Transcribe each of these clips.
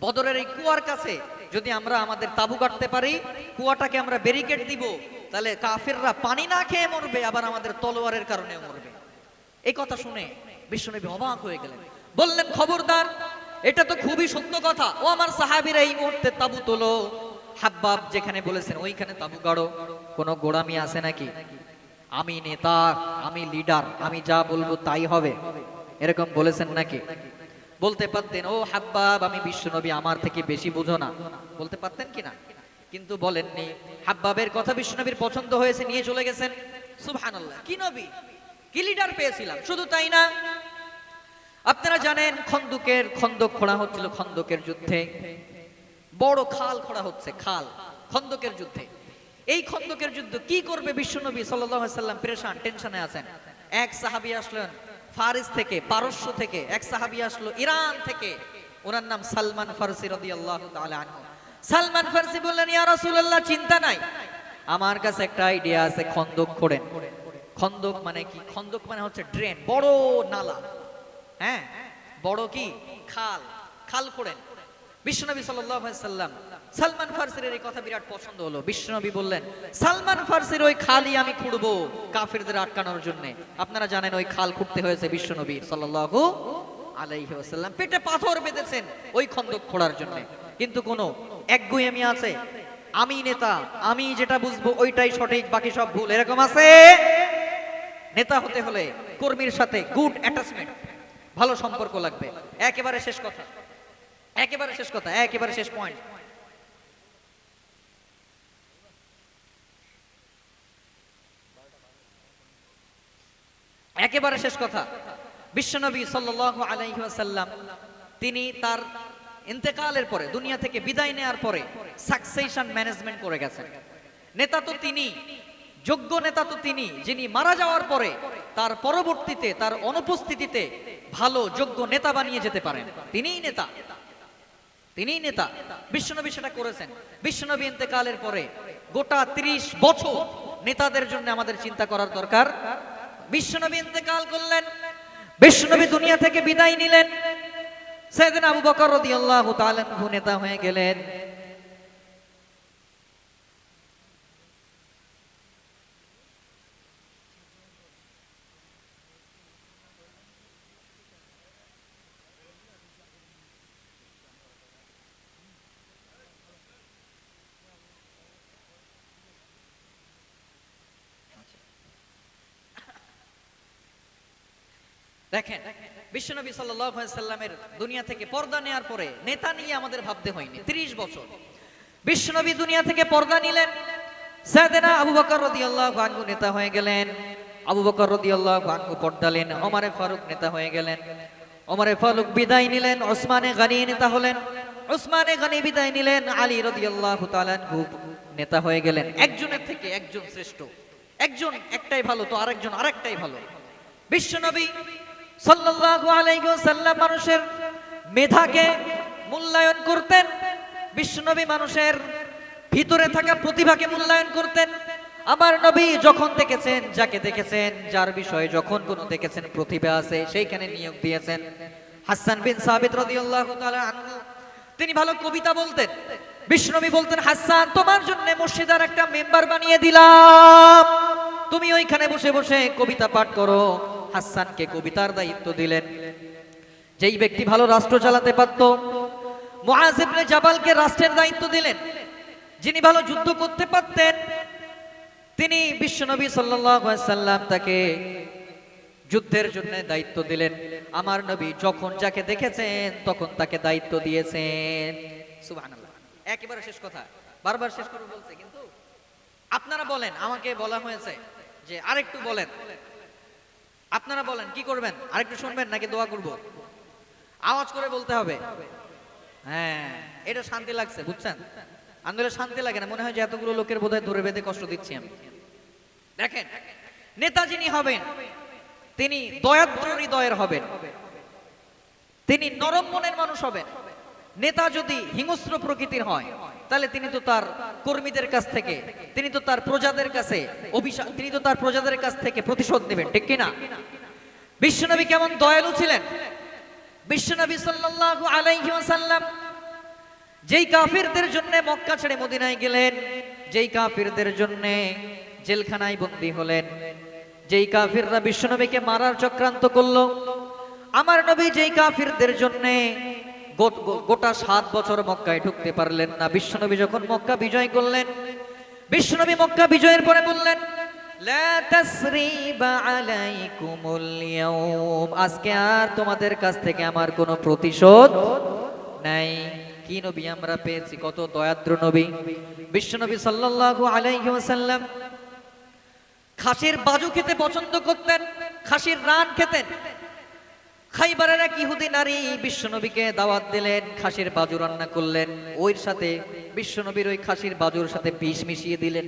বদরের এই কুয়ার কাছে যদি আমরা আমাদের তাবু কাটতে পারি, কুয়াটাকে আমরা ব্যারিকেড দিব, তাহলে কাফেররা পানি না খেয়ে মরবে, আবার আমাদের তলোয়ারের কারণেও মরবে। এই কথা শুনে বিশ্বনবী অবাক হয়ে গেলেন, বললেন খবরদার, এটা তো খুবই সত্য কথা। ও আমার সাহাবীরা, এই মুহূর্তে তাবু তোলো, হাব্বাব যেখানে বলেছেন ওইখানে তাবু গাড়ো। কোনো গোড়ামি আছে নাকি? আমি নেতা, আমি লিডার, আমি যা বলবো তাই হবে, এরকম বলেছেন নাকি? বলতে পারতেন, ও হাব্বাব আমি বিশ্বনবী, আমার থেকে বেশি বুঝো না, বলতে পারতেন কিনা? কিন্তু বলেননি। হাব্বাবের কথা বিশ্বনবীর পছন্দ হয়েছে, নিয়ে চলে গেছেন। সুবহানাল্লাহ, কি নবী, কি লিডার পেয়েছিলাম। শুধু তাই না, আপনারা জানেন খন্দক খোঁড়া হচ্ছিল, খন্দকের যুদ্ধে বড় খাল খোঁড়া হচ্ছে, খাল, খন্দকের যুদ্ধে। এই খন্দকের যুদ্ধ কি করবে বিশ্বনবী সাল্লাল্লাহু আলাইহি সাল্লাম পেরেশান, টেনশনে আছেন। এক সাহাবী আসলেন ফারিস থেকে, পারস্য থেকে, এক সাহাবী আসলো ইরান থেকে, ওনার নাম সালমান ফারসি রাদিয়াল্লাহু তাআলা আনহু। সালমান ফারসি বললেন, ইয়া রাসূলুল্লাহ, চিন্তা নাই, আমার কাছে একটা আইডিয়া আছে, খন্দক খোঁড়েন। খন্দক মানে কি? খন্দক মানে হচ্ছে ড্রেন, বড় নালা, হ্যাঁ, বড় কি খাল, খাল খোঁড়েন। বিশ্বনবী সাল্লাল্লাহু আলাইহি সাল্লাম সালমান ফারসির এই কথা বিরাট পছন্দ হলো। বিশ্বনবী বললেন, সালমান ফারসির ওই খালই আমি খুঁড়বো কাফেরদের আটকানোর জন্য। আপনারা জানেন ওই খাল খুঁড়তে হয়েছে বিশ্বনবী সাল্লাল্লাহু আলাইহি ওয়াসাল্লাম, পেটে পাথর বেঁধেছেন ওই খন্দক খোঁড়ার জন্য। কিন্তু কোনো একগুঁয়েমি আছে? আমি নেতা, আমি যেটা বুঝবো ওইটাই সঠিক, বাকি সব ভুল, এরকম আছে? নেতা হতে হলে কর্মীর সাথে গুড অ্যাটাচমেন্ট, ভালো সম্পর্ক লাগবে। একেবারে শেষ কথা, একেবারে শেষ কথা, একেবারে শেষ পয়েন্ট। একেবারে শেষ কথা, বিশ্বনবী সাল্লাল্লাহু আলাইহি ওয়াসাল্লাম তিনি তার ইন্তেকালের পরে, দুনিয়া থেকে বিদায় নেওয়ার পরে সাকসেশন ম্যানেজমেন্ট করে গেছেন। নেতা তো তিনি, যোগ্য নেতা তো তিনি, যিনি মারা যাওয়ার পরে তার পরবর্তীতে, তার অনুপস্থিতিতে ভালো যোগ্য নেতা বানিয়ে যেতে পারেন, তিনিই নেতা, তিনিই নেতা। বিশ্বনবী সেটা করেছেন। বিশ্বনবী ইন্তেকালের পরে গোটা 30 বছর নেতাদের জন্য আমাদের চিন্তা করার দরকার। বিশ্বনবী ইন্তেকাল করলেন, বিশ্বনবী দুনিয়া থেকে বিদায় নিলেন, সাইয়েদনা আবু বকর রাদিয়াল্লাহু তাআলা আনহু নেতা হয়ে গেলেন। দেখেন, বিশ্বনবী সাল্লাল্লাহু আলাইহি সাল্লামের দুনিয়া থেকে পর্দা নেওয়ার পরে নেতা নিয়ে আমাদের ভাবতে হয়নি। 30 বছর বিশ্বনবী দুনিয়া থেকে পর্দা নিলেন, সাইয়েদনা আবু বকর রাদিয়াল্লাহু আনহু নেতা হয়ে গেলেন। আবু বকর রাদিয়াল্লাহু আনহু পর্দা নিলেন, ওমরে ফারুক নেতা হয়ে গেলেন, ওমরে ফারুক বিদায় নিলেন, ওসমানে গনি নেতা হলেন, ওসমানে গনি বিদায় নিলেন, আলী রাদিয়াল্লাহু তাআলা আনহু নেতা হয়ে গেলেন। একজনের থেকে একজন শ্রেষ্ঠ, একজন একটাই ভালো তো আরেকজন আরেকটাই ভালো। বিশ্বনবী সাল্লাল্লাহু আলাইহি ওয়াসাল্লাম মানুষের মেধাকে মূল্যায়ন করতেন, বিশ্বনবী মানুষের ভিতরে থাকা প্রতিভাকে মূল্যায়ন করতেন। আমার নবী যখন দেখেছেন, যাকে দেখেছেন, যার বিষয়ে যখন কোনো দেখেছেন প্রতিভা আছে, সেইখানে নিয়োগ দিয়েছেন। হাসান বিন সাবিত রাদিয়াল্লাহু তাআলা আনহু, তিনি ভালো কবিতা বলতেন। বিশ্বনবী বলতেন, হাসান, তোমার জন্য মসজিদের একটা মেম্বার বানিয়ে দিলাম, তুমি ওইখানে বসে বসে কবিতা পাঠ করো। হাসানকে কবিতার দায়িত্ব দিলেন। যেই ব্যক্তি ভালো রাষ্ট্র চালাতে পারত, মুআজ ইবনে জাবালকে রাষ্ট্রের দায়িত্ব দিলেন। যিনি ভালো যুদ্ধ করতে পারতেন, তিনি বিশ্বনবী সাল্লাল্লাহু আলাইহি সাল্লাম তাকে যুদ্ধের জন্য দায়িত্ব দিলেন। আমার নবী যখন যাকে দেখেছেন তখন তাকে দায়িত্ব দিয়েছেন। সুবহানাল্লাহ। একেবারে শেষ কথা, বারবার শেষ করে বলছে, কিন্তু আপনারা বলেন, আমাকে বলা হয়েছে যে আরেকটু বলেন, আপনারা বলেন কি করবেন? আরেকটু শুনবেন নাকি দোয়া করব? আওয়াজ করে বলতে হবে। হ্যাঁ, এটা শান্তি লাগছে, বুঝছেন? আন্দোলনে শান্তি লাগে না, মনে হয় যে এতগুলো লোকের বোধহয় ধরে বেঁধে কষ্ট দিচ্ছি আমি। দেখেন, নেতা যিনি হবেন তিনি দয়াদ্র হৃদয়ের হবেন, তিনি নরম মনের মানুষ হবেন। নেতা যদি হিংস্র প্রকৃতির হয়, তাহলে তিনি তো তার কর্মীদের কাছ থেকে, তিনি তো তার প্রজাদের কাছে তিনি তো তার প্রজাদের কাছ থেকে প্রতিশোধ নেবেন, ঠিক কিনা? বিশ্বনবী কেমন দয়ালু ছিলেন! বিশ্বনবী সাল্লাল্লাহু আলাইহি ওয়াসাল্লাম যেই কাফিরদের জন্য মক্কা ছেড়ে মদিনায় গেলেন, যেই কাফিরদের জন্য জেলখানায় বন্দী হলেন, যেই কাফিররা বিশ্বনবীকে মারার চক্রান্ত করলো, আমার নবী যেই কাফিরদের জন্য গোটা 7 বছর মক্কায় ঢুকতে পারলেন না, বিশ্বনবী যখন মক্কা বিজয় করলেন, বিশ্বনবী মক্কা বিজয়ের পরে বললেন, লা তাসরিবা আলাইকুমুল ইয়াউম, আজকে আর তোমাদের কাছ থেকে আমার কোনো প্রতিশোধ নাই। কি নবী আমরা পেয়েছি, কত দয়াদ্র নবী। বিশ্বনবী সাল্লাল্লাহু আলাইহি ওয়াসাল্লাম খাসির বাজু খেতে পছন্দ করতেন, খাসির রান খেতেন। খাইবারের এক ইহুদি নারী বিশ্বনবীকে দাওয়াত দিলেন, খাসির বাজু রান্না করলেন, ওই সাথে বিশ্বনবীর ওই খাসির বাজুর সাথে বিষ মিশিয়ে দিলেন,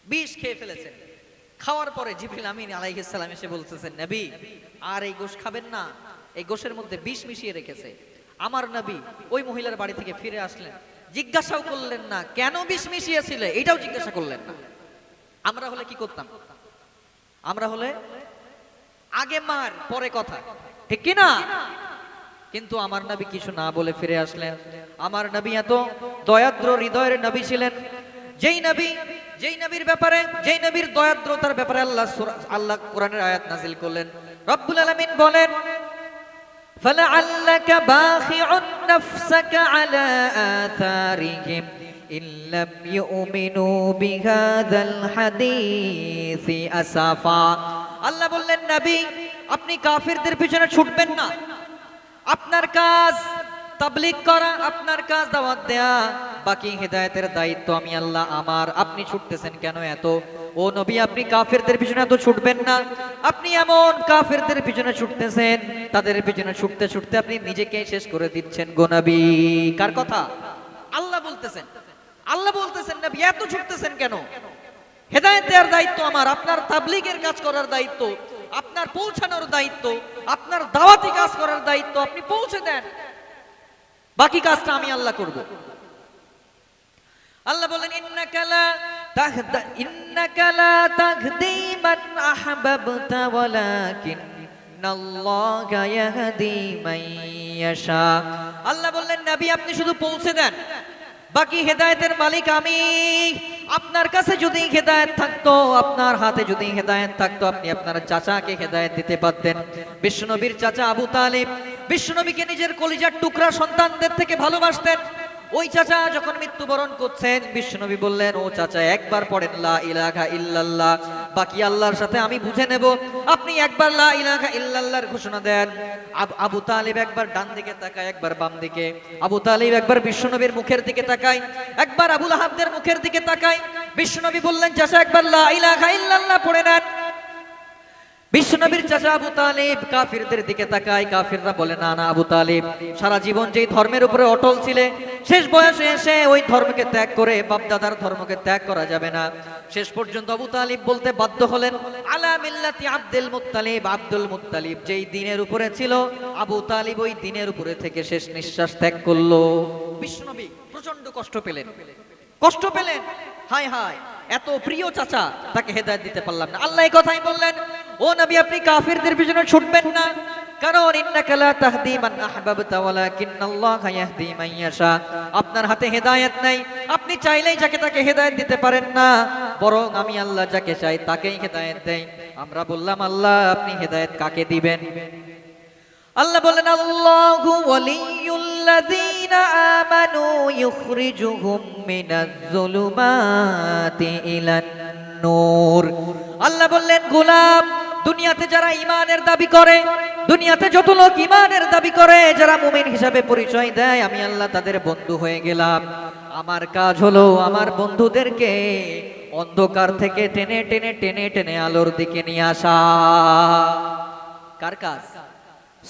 বিষ খেয়ে ফেলেছেন। খাওয়ার পরে জিবরিল আমিন আলাইহিস সালাম এসে বলতেছেন, নবী আর এই গোশ খাবেন না, এই গোশের মধ্যে বিষ মিশিয়ে রেখেছে। আমার নবী ওই মহিলার বাড়ি থেকে ফিরে আসলেন, জিজ্ঞাসাও করলেন না কেন বিষ মিশিয়েছিলে, এটাও জিজ্ঞাসা করলেন না। আমরা হলে কি করতাম? আমরা হলে আগে মার পরে কথা, ঠিক কি না? কিন্তু আমার নবী কিছু না বলে ফিরে আসলেন। আমার নবী এত দয়াদ্র হৃদয়ের নবী ছিলেন, যেই নবীর ব্যাপারে, যেই নবীর দয়াদ্রতার ব্যাপারে আল্লাহ কোরআনের আয়াত নাযিল করলেন। রব্বুল আলামিন বলেন, ফালাআল্লাকা বাখিউন নাফসাকা আলা আথারিহিম ইল্লাম ইউমিনু বিহাযাল হাদীসি আসাফা। আল্লাহ বললেন, নবী আপনি কাফিরদের পিছনে ছুটবেন না, আপনার কাজ তাবলীগ করা, আপনার কাজ দাওয়াত দেয়া, বাকি হেদায়েতের দায়িত্ব আমি আল্লাহ আমার। আপনি ছুটতেছেন কেন এত? ও নবী আপনি কাফিরদের পিছনে এত ছুটবেন না, আপনি এমন কাফিরদের পিছনে ছুটতেছেন, তাদের পিছনে ছুটতে ছুটতে আপনি নিজেকে শেষ করে দিচ্ছেন গো নবী। কার কথা? আল্লাহ বলতেছেন। আল্লাহ বলতেছেন, নবী এত ছুটতেছেন কেন? হেদায়েত দেওয়ার দায়িত্ব আমার, আপনার তাবলীগের কাজ করার দায়িত্ব, আপনার পৌঁছানোর দায়িত্ব, আপনার দাওয়াতি কাজ করার দায়িত্ব, আপনি পৌঁছে দেন, বাকি কাজটা আমি আল্লাহ করব। আল্লাহ বলেন, ইন্নাকা লা তাহদি মান আহবাবতা ওয়ালাকিন্নাল্লাহা ইয়াহদি মান ইয়াশা। আল্লাহ বললেন, নবী আপনি শুধু পৌঁছে দেন, বাকি হেদায়েতের মালিক আমি। আপনার কাছে যদি হেদায়েত থাকতো, আপনার হাতে যদি হেদায়েত থাকতো, আপনি আপনার চাচাকে হেদায়েত দিতে পারতেন। বিশ্বনবীর চাচা আবু তালিব বিশ্বনবীকে নিজের কলিজার টুকরা সন্তানদের থেকে ভালোবাসতেন। ওই চাচা যখন মৃত্যুবরণ করছেন, বিশ্বনবী বললেন, ও চাচা একবার পড়েন লা ইলাহা ইল্লাল্লাহ, বাকি আল্লাহর সাথে আমি বুঝে নেব। আপনি একবার লা ইলাহা ইল্লাল্লাহর ঘোষণা দেন। আবু তালিব একবার ডান দিকে তাকায়, একবার বাম দিকে। আবু তালিব একবার বিশ্বনবীর মুখের দিকে তাকায়, একবার আবু লাহাবদের মুখের দিকে তাকায়। বিশ্বনবী বললেন, চাচা একবার লা ইলাহা ইল্লাল্লাহ পড়ে নেন। বিশ্বনবীর চাচা আবু তালিব কাফিরদের দিকে তাকায়, কাফিররা বলে, না না আবু তালিব সারা জীবন যেই ধর্মের উপরে অটল ছিলে, শেষ বয়সে এসে ওই ধর্মকে ত্যাগ করে বাপদাদার ধর্মকে ত্যাগ করা যাবে না। শেষ পর্যন্ত আবু তালিব বলতে বাধ্য হলেন, আলা মিল্লাতি আব্দুল মুত্তালিব। আব্দুল মুত্তালিব যেই দ্বীনের উপরে ছিল, আবু তালিব ওই দ্বীনের উপরে থেকে শেষ নিঃশ্বাস ত্যাগ করলো। বিশ্বনবী প্রচন্ড কষ্ট পেলেন, হায় হায় এত প্রিয় চাচা, তাকে হেদায়েত দিতে পারলাম না। আল্লাহ এই কথাই বললেন, ও নবী আপনি কাফিরদের পিছনে ছুটবেন না, কারণ ইন্নাকা লা তাহদি মান আহবাবতা ওয়ালাকিন্নাল্লাহা ইয়াহদি মান ইয়াশা। আপনার হাতে হেদায়েত নাই, আপনি চাইলেই যাকে তাকে হেদায়েত দিতে পারেন না, বরং আমি আল্লাহ যাকে চাই তাকেই হেদায়েত দেই। আমরা বললাম, আল্লাহ আপনি হেদায়েত কাকে দিবেন? আল্লাহ বলেন, আল্লাহু ওয়ালিয়ুল্লাযীনা আমানু ইউখরিজুহুম মিনাজ যুলুমাতি ইলান নূর। আল্লাহ বললেন, গোলাম দুনিয়াতে যারা ঈমানের দাবি করে, দুনিয়াতে যত লোক ঈমানের দাবি করে, যারা মুমিন হিসাবে পরিচয় দেয়, আমি আল্লাহ তাদের বন্ধু হয়ে গেলাম। আমার কাজ হলো আমার বন্ধুদেরকে অন্ধকার থেকে টেনে টেনে টেনে টেনে আলোর দিকে নিয়ে আসা। কার কাজ?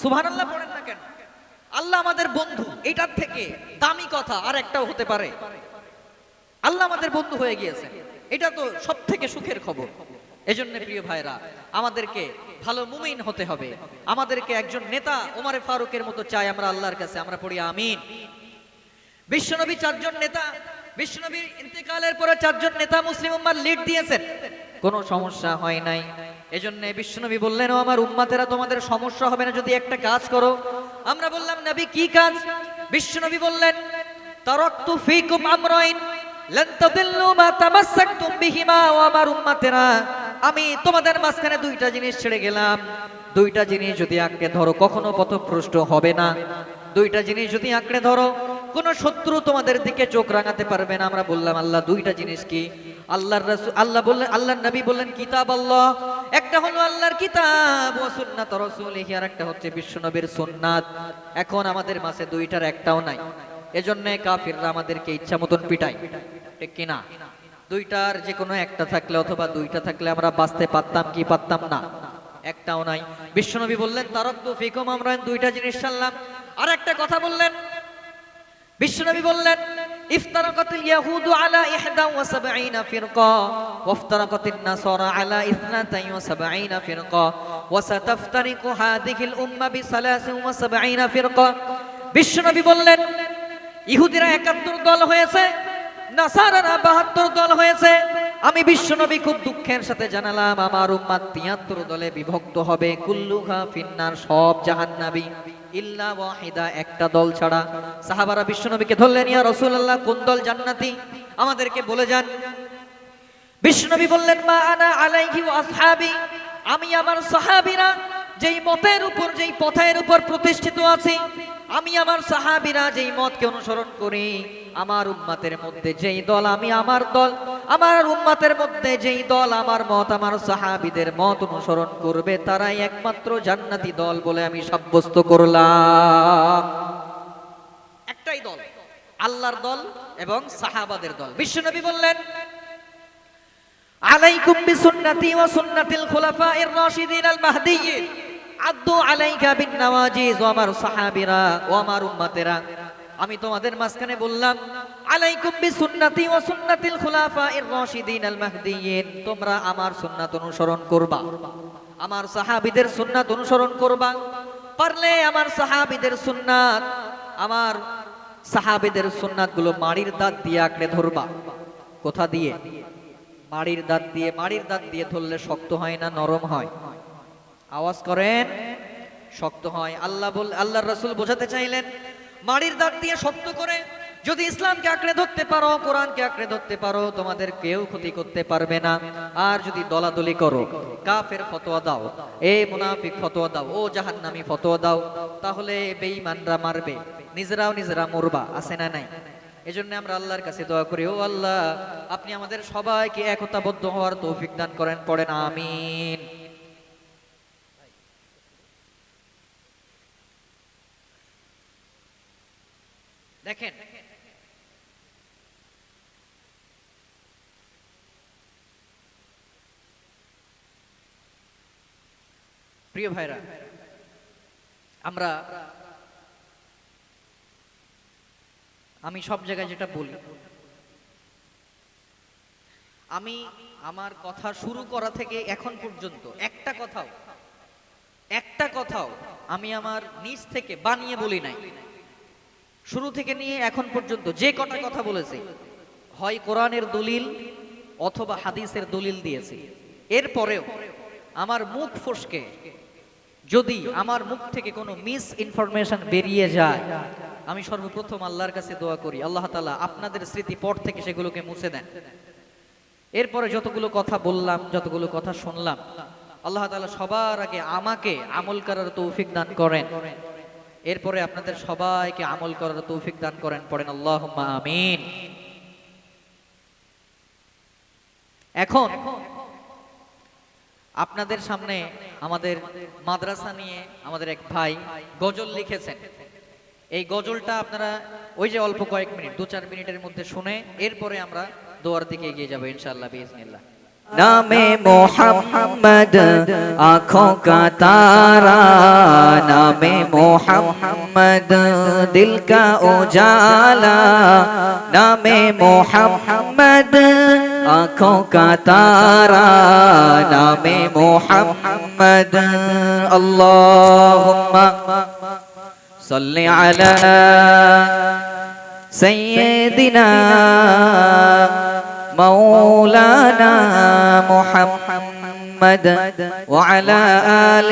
সুবহানাল্লাহ পড়েন না কেন? আল্লাহ আমাদের বন্ধু, এটার থেকে দামি কথা আর একটাও হতে পারে? আল্লাহ আমাদের বন্ধু হয়ে গিয়েছে, এটা তো সব থেকে সুখের খবর। এজন্য প্রিয় ভাইরা, আমাদেরকে ভালো মুমিন হতে হবে। আমাদেরকে একজন নেতা ওমর ফারুকের মতো চাই আমরা আল্লাহর কাছে। আমরা পড়ি আমিন। বিশ্বনবী 4 জন নেতা, বিশ্বনবীর ইন্তেকালের পরে 4 জন নেতা মুসলিম উম্মাহ লিড দিয়েছেন, কোনো সমস্যা হয় নাই। এজন্য বিশ্বনবী বললেন, ও আমার উম্মতেরা তোমাদের সমস্যা হবে না যদি একটা কাজ করো। আমরা বললাম, নবী কি কাজ? বিশ্বনবী বললেন তারাকতু ফীকুম আমরাইন লান তাদিল্লু মা তামাসসাকতুম বিহিমা। ও আমার উম্মতেরা, আমি তোমাদের মাঝখানে দুইটা জিনিস ছেড়ে গেলাম, দুইটা জিনিস যদি আঁকড়ে ধরো কখনো পথভ্রষ্ট হবে না। দুইটা জিনিস যদি আঁকড়ে ধরো কোন শত্রু তোমাদের দিকে চোখ রাঙাতে পারবে না। আমরা বললাম আল্লাহ দুইটা জিনিস কি? আল্লাহর রাসূল আল্লাহ বললেন, আল্লাহর নবী বললেন কিতাব আল্লাহ, একটা হলো আল্লাহর কিতাব, ওয়া সুন্নাত রাসূলিহি, আর একটা হচ্ছে বিশ্বনবীর সুন্নাত। এখন আমাদের মাঝে দুইটার একটাও নাই, এজন্য কাফিররা আমাদেরকে ইচ্ছা মতন পিটায়, ঠিক কিনা? দুইটার যে কোনো একটা থাকলে অথবা দুইটা থাকলে আমরা বাঁচতে পারতাম কি পারতাম না? একটাও নাই। বিশ্বনবী বললেন তারাকতু ফীকুম আমরাইন, দুইটা জিনিস ছাড়লাম। আর একটা কথা বললেন, বিশ্বনবী বললেন ইফতারাকাতিল ইয়াহুদু আলা 71 ফিরকা ওয়াফতারাকাতিন নাসারা আলা 72 ফিরকা ওয়া সাতাফতারিকু হাযিহিল উম্মাহ বি 73 ফিরকা। বিশ্বনবী বললেন ইহুদিরা 71 দল হয়েছে, নাসারারা 72 দল হয়েছে। আমি বিশ্বনবী খুব দুঃখের সাথে জানালাম আমার উম্মাত 73 দলে বিভক্ত হবে, কুল্লুহা ফিন্নার, সব জাহান্নামী, ইল্লা ওয়াহিদা, একটা দল ছাড়া। সাহাবারা বিশ্বনবীকে ধরলেন, ইয়া রাসূলুল্লাহ কোন দল জান্নাতি আমাদেরকে বলে যান। বিশ্বনবী বললেন মা আনা আলাইহি ওয়া আসহাবি, আমি আমার সাহাবীরা যেই মতের উপর যেই পথের উপর প্রতিষ্ঠিত আছি, আমি আমার সাহাবীরা যেই মতকে অনুসরণ করি, আমার উম্মতের মধ্যে যেই দল আমি আমার দল, আমার উম্মতের মধ্যে যেই দল আমার মত আমার সাহাবীদের মত অনুসরণ করবে, তারাই একমাত্র জান্নাতি দল বলে আমি সাব্যস্ত করলাম। একটাই দল, আল্লাহর দল এবং সাহাবাদের দল। বিশ্বনবী বললেন আলাইকুম বিসুন্নতি ওয়া সুন্নাতিল খুলাফায়ে রাশিদিন আল মাহদিয়্যিন আদ্দু আলাইকা বিন নওয়াজিজ। ও আমার সাহাবীরা, ও আমার উম্মতেরা, আমি তোমাদের মাঝখানে বললাম আলাইকুম বিসুন্নতি ওয়া সুন্নাতিল খুলাফায়ের রাশিদিন আল মাহদিয়্যিন, তোমরা আমার সুন্নাত অনুসরণ করবা, আমার সাহাবীদের সুন্নাত অনুসরণ করবা। পারলে আমার সাহাবীদের সুন্নাত, আমার সাহাবীদের সুন্নাতগুলো মাড়ির দাঁত দিয়ে আঁকড়ে ধরবা। কোথা দিয়ে? মাড়ির দাঁত দিয়ে। মাড়ির দাঁত দিয়ে ধরলে শক্ত হয় না নরম হয়? আওয়াজ করেন, শক্ত হয়। আল্লাহর রাসূল বোঝাতে চাইলেন মাড়ির দাঁত দিয়ে শক্ত করে যদি ইসলামকে আঁকড়ে ধরতে পারো, কোরআনকে আঁকড়ে ধরতে পারো, তোমাদের কেউ ক্ষতি করতে পারবে না। আর যদি দলাদলি করো, কাফের ফতোয়া দাও, এ মুনাফিক ফতোয়া দাও, ও জাহান্নামী ফতোয়া দাও, তাহলে বেঈমানরা মারবে, নিজেরাও নিজেরা মরবা, আছে না নাই? এজন্য আমরা আল্লাহর কাছে দোয়া করি, ও আল্লাহ আপনি আমাদের সবাইকে একতাবদ্ধ হওয়ার তৌফিক দান করেন, পড়েন আমিন। দেখেন প্রিয় ভাইরা, আমি সব জায়গায় যেটা বলি, আমি আমার কথা শুরু করা থেকে এখন পর্যন্ত একটা কথাও আমি আমার নিজ থেকে বানিয়ে বলি নাই। শুরু থেকে নিয়ে এখন পর্যন্ত যে কটা কথা বলেছি, হয় কোরআনের দলিল অথবা হাদিসের দলিল দিয়েছি। এরপরেও আমার মুখ ফসকে যদি আমার মুখ থেকে কোনো মিস ইনফরমেশন বেরিয়ে যায়, আমি সর্বপ্রথম আল্লাহর কাছে দোয়া করি আল্লাহ তাআলা আপনাদের স্মৃতি পট থেকে সেগুলোকে মুছে দেন। এরপরে যতগুলো কথা বললাম, যতগুলো কথা শুনলাম, আল্লাহ তাআলা সবার আগে আমাকে আমল করার তৌফিক দান করেন, এরপরে আপনাদের সবাইকে আমল করার তৌফিক দান করেন, পড়েন আল্লাহুম্মা আমিন। এখন আপনাদের সামনে আমাদের মাদ্রাসা নিয়ে আমাদের এক ভাই গজল লিখেছেন। এই গজলটা আপনারা ওই যে অল্প কয়েক মিনিট, 2-4 মিনিটের মধ্যে শুনে এরপরে আমরা দোয়ার দিকে এগিয়ে যাবো ইনশাআল্লাহ বিইজনিল্লাহ। नामे मोहम्मद आँखों का तारा, नामे मोहम्मद दिल का उजाला, नामे मोहम्मद आँखों का तारा, नामे मोहम्मद। अल्लाहुम्मा सल्ली अला सय्यिदिना मौलाना मुहम्मद। محمد وعلى آل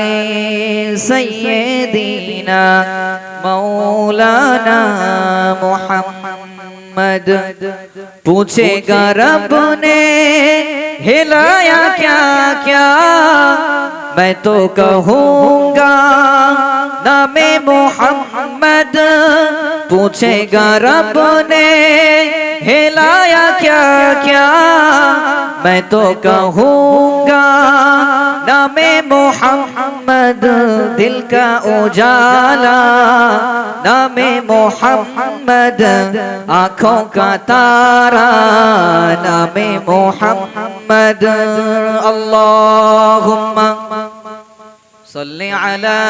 سيدنا مولانا محمد पूछेगा रब ने हिलाया क्या क्या मैं तो कहूँगा नामे मोहम्मद पूछेगा रब ने हिलाया क्या क्या मैं तो कहूँगा नामे मोहम्मद दिल का उजाला नामे मोहम्मद आँखों का तारा नामे मोहम्मद अल्लाहुम्मा सल्ली अला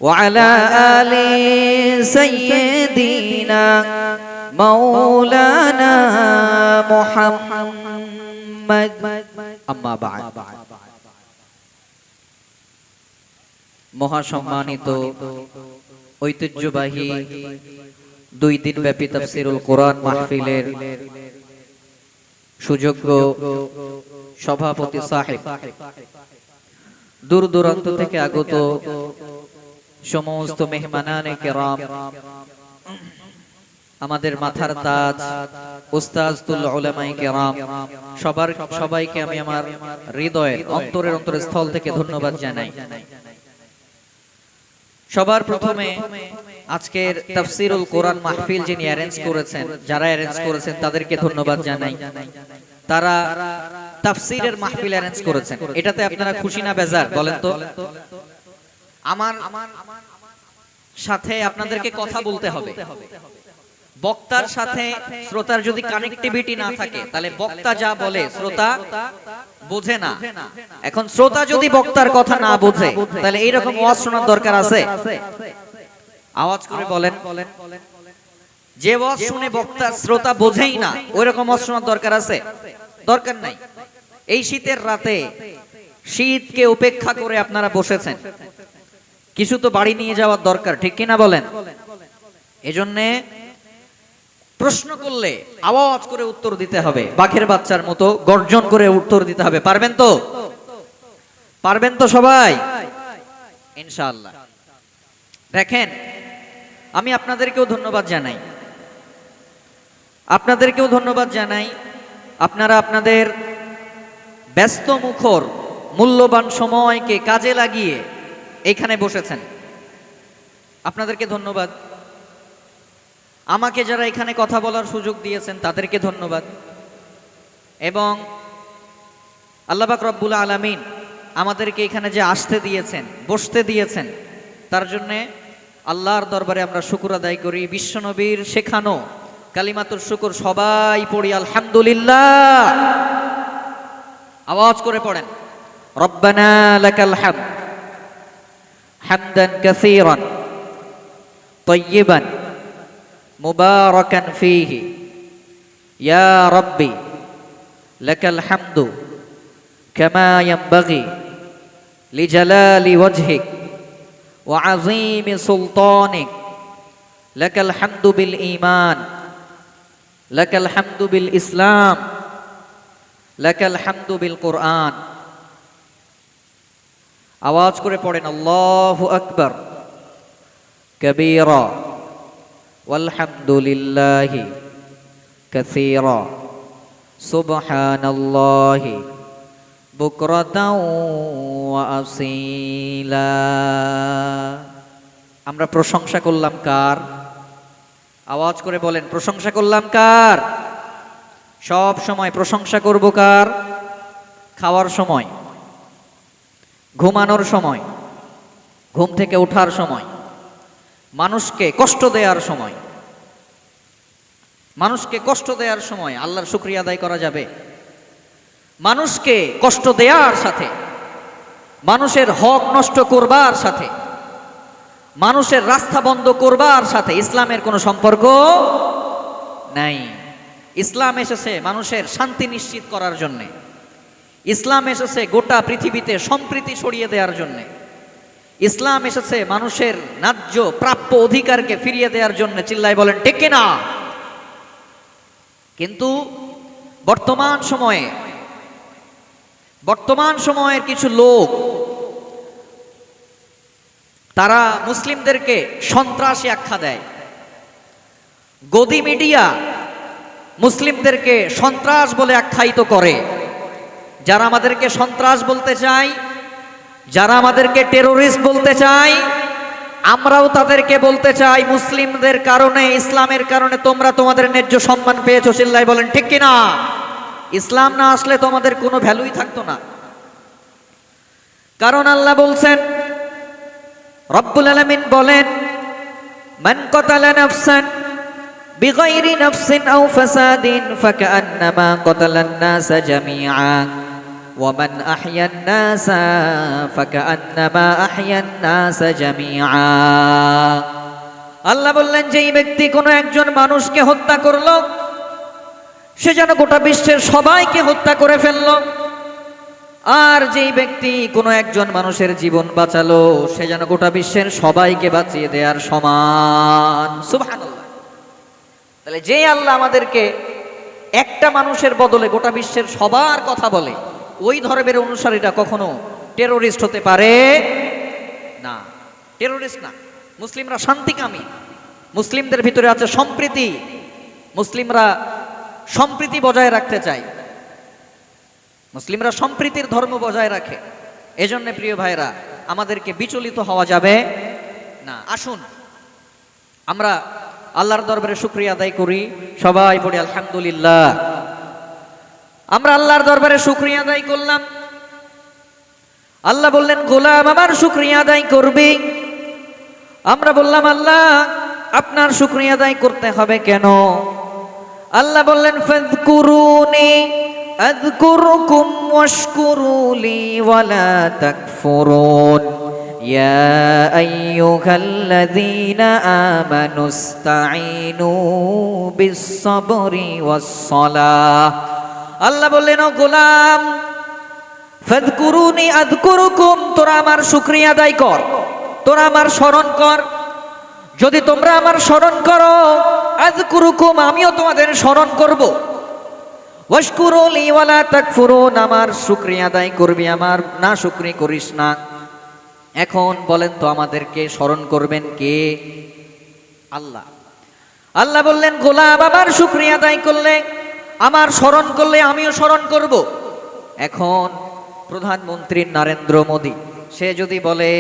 وعلى آل سيدنا مولانا محمد أما بعد মহাসম্মানিত ঐতিহ্যবাহী 2 দিন ব্যাপী তাফসীরুল কোরআন মাহফিলের সুযোগ্য সভাপতি সাহেব, দূর দূরান্ত থেকে আগত সমস্ত মেহমানানে কেরাম, আমাদের মাথার তাজ উস্তাজুল উলামায়ে কেরাম, সবাইকে আমি আমার হৃদয়ের অন্তরের স্থল থেকে ধন্যবাদ জানাই। সবার প্রথমে আজকের তাফসীরুল কোরআন মাহফিল যিনি অ্যারেঞ্জ করেছেন, যারা অ্যারেঞ্জ করেছেন তাদেরকে ধন্যবাদ জানাই। তারা তাফসীরের মাহফিল অ্যারেঞ্জ করেছেন, এটাতে আপনারা খুশি না বেজার বলেন তো? আমার সাথে আপনাদেরকে কথা বলতে হবে। বক্তার সাথে শ্রোতার যদি কানেক্টিভিটি না থাকে তাহলে বক্তা যা বলে শ্রোতা বোঝে না। এখন শ্রোতা যদি বক্তার কথা না বোঝে তাহলে এইরকম ওয়াজ শোনার দরকার আছে? আওয়াজ করে বলেন, যে ওয়াজ শুনে বক্তা শ্রোতা বোঝেই না ওইরকম ওয়াজ শোনার দরকার আছে? দরকার নাই। এই শীতের রাতে শীতকে উপেক্ষা করে আপনারা বসেছেন, কিছু তো বাড়ি নিয়ে যাওয়ার দরকার, ঠিক কিনা বলেন? এজন্যে প্রশ্ন করলে আওয়াজ করে উত্তর দিতে হবে, বাঘের বাচ্চার মতো গর্জন করে উত্তর দিতে হবে। পারবেন তো? পারবেন তো সবাই ইনশাআল্লাহ? দেখেন, আমি আপনাদেরকেও ধন্যবাদ জানাই, আপনারা আপনাদের ব্যস্ত মুখর মূল্যবান সময়কে কাজে লাগিয়ে এখানে বসেছেন, আপনাদেরকে ধন্যবাদ। আমাকে যারা এখানে কথা বলার সুযোগ দিয়েছেন তাদেরকে ধন্যবাদ। এবং আল্লাহ পাক রব্বুল আলামিন আমাদেরকে এখানে যে আসতে দিয়েছেন, বসতে দিয়েছেন, তার জন্য আল্লাহর দরবারে আমরা শুকর আদায় করি। বিশ্বনবীর শেখানো কালিমাতুর শুকর সবাই পড়ি আলহামদুলিল্লাহ। আওয়াজ করে পড়েন, রব্বানা লাকাল হামদ হামদান কাসীরান তাইয়িবান মুবারাকান ফীহি ইয়া রাব্বি লাকাল হামদু কামা ইয়ানবাগি লিজালালি ওয়াজহিক ওয়া আযীমি সুলতানিক লাকাল হামদু বিল ঈমান লাকাল হামদু বিল ইসলাম লাকাল হামদু বিল কুরআন। আওয়াজ করে পড়েন আল্লাহু আকবার কাবীরা ওয়ালহামদুলিল্লাহি কাসীরা সুবহানাল্লাহি বুকরাতাও ওয়া আসীলা। আমরা প্রশংসা করলাম কার? আওয়াজ করে বলেন, প্রশংসা করলাম কার? সব সময় প্রশংসা করব কার? খাওয়ার সময়, ঘুমানোর সময়, ঘুম থেকে ওঠার সময়, মানুষকে কষ্ট দেওয়ার সময়, আল্লাহর শুকরিয়া আদায় করা যাবে। মানুষকে কষ্ট দেওয়ার সাথে, মানুষের হক নষ্ট করবার সাথে, মানুষের রাস্তা বন্ধ করবার সাথে ইসলামের কোনো সম্পর্ক নাই। ইসলাম এসেছে মানুষের শান্তি নিশ্চিত করার জন্য, ইসলাম এসেছে গোটা পৃথিবীতে সম্প্রীতি ছড়িয়ে দেওয়ার জন্য, ইসলাম এসেছে মানুষের ন্যায্য প্রাপ্য অধিকারকে ফিরিয়ে দেওয়ার জন্য। চিল্লায় বলেন ঠিক কিনা? কিন্তু বর্তমান সময়ের কিছু লোক তারা মুসলিমদেরকে সন্ত্রাসী আখ্যা দেয়। গদি মিডিয়া মুসলিমদেরকে সন্ত্রাস বলে আখ্যায়িত করে। যারা আমাদেরকে সন্ত্রাস বলতে চায়, যারা আমাদেরকে টেরোরিস্ট বলতে চায়, আমরাও তাদেরকে বলতে চাই মুসলিমদের কারণে, ইসলামের কারণে তোমরা তোমাদের ন্যায্য সম্মান পেয়েছো। চিল্লায় বলেন ঠিক কিনা? ইসলাম না আসলে তোমাদের কোনো ভ্যালুই থাকতো না। কারণ আল্লাহ বলছেন, রব্বুল আলামিন বলেন, মান কাতালা নাফসান বিগাইরি নাফসিন আও ফাসাদিন ফাকান্নামা কাতালান নাসা জামিআ ওয়া মান আহইয়ান নাসা ফাকান্নামা আহইয়ান নাসা জামিআ। আল্লাহ বললেন, যেই ব্যক্তি কোনো একজন মানুষকে হত্যা করলো, সে যেন গোটা বিশ্বের সবাইকে হত্যা করে ফেললো। আর যেই ব্যক্তি কোনো একজন মানুষের জীবন বাঁচালো, সে যেন গোটা বিশ্বের সবাইকে বাঁচিয়ে দেওয়ার সমান। সুবহানাল্লাহ। তাহলে যে আল্লাহ আমাদেরকে একটা মানুষের বদলে গোটা বিশ্বের সবার কথা বলে, ওই ধর্মের অনুসারীরা কখনো টেরোরিস্ট হতে পারে না। টেরোরিস্ট না, মুসলিমরা শান্তিকামী, মুসলিমদের ভিতরে আছে সম্প্রীতি, মুসলিমরা সম্প্রীতি বজায় রাখতে চায়, মুসলিমরা সম্প্রীতির ধর্ম বজায় রাখে। এজন্য প্রিয় ভাইরা, আমাদেরকে বিচলিত হওয়া যাবে না। আসুন আমরা আল্লাহর দরবারে শুকরিয়া আদায় করি। সবাই পড়ি আলহামদুলিল্লাহ। আমরা আল্লাহর দরবারে শুকরিয়া আদায় করলাম। আল্লাহ বললেন, গোলাম আমার শুকরিয়া আদায় করবি। আমরা বললাম, আল্লাহ আপনার শুকরিয়া আদায় করতে হবে কেন? আল্লাহ বললেন, ফাযকুরুনি আযকুরকুম ওয়াশকুরুলি ওয়ালা তাকফুরুন ইয়া আইয়ুহাল্লাযীনা আমানুস্তাঈনু বিস-সাবরি ওয়াস-সালাহ। আল্লাহ বললেন, ও গোলাম, ফাযকুরুনি আযকুরকুম, তোরা আমার শুকরিয়া আদায় কর, তোরা আমার স্মরণ কর। যদি তোমরা আমার স্মরণ করো, আযকুরকুম, আমিও তোমাদের স্মরণ করব। ওয়াশকুরুলি ওয়ালা তাকফুরুন, আমার শুকরিয়া আদায় করবি, আমার না শুকরি করিস না। এখন বলেন তো, আমাদেরকে স্মরণ করবেন কে? আল্লাহ। আল্লাহ বললেন, গোলাম আমার শুকরিয়া আদায় করলে, আমার স্মরণ করলে আমিও স্মরণ করব। এখন প্রধানমন্ত্রী নরেন্দ্র মোদী, সে যদি বলে,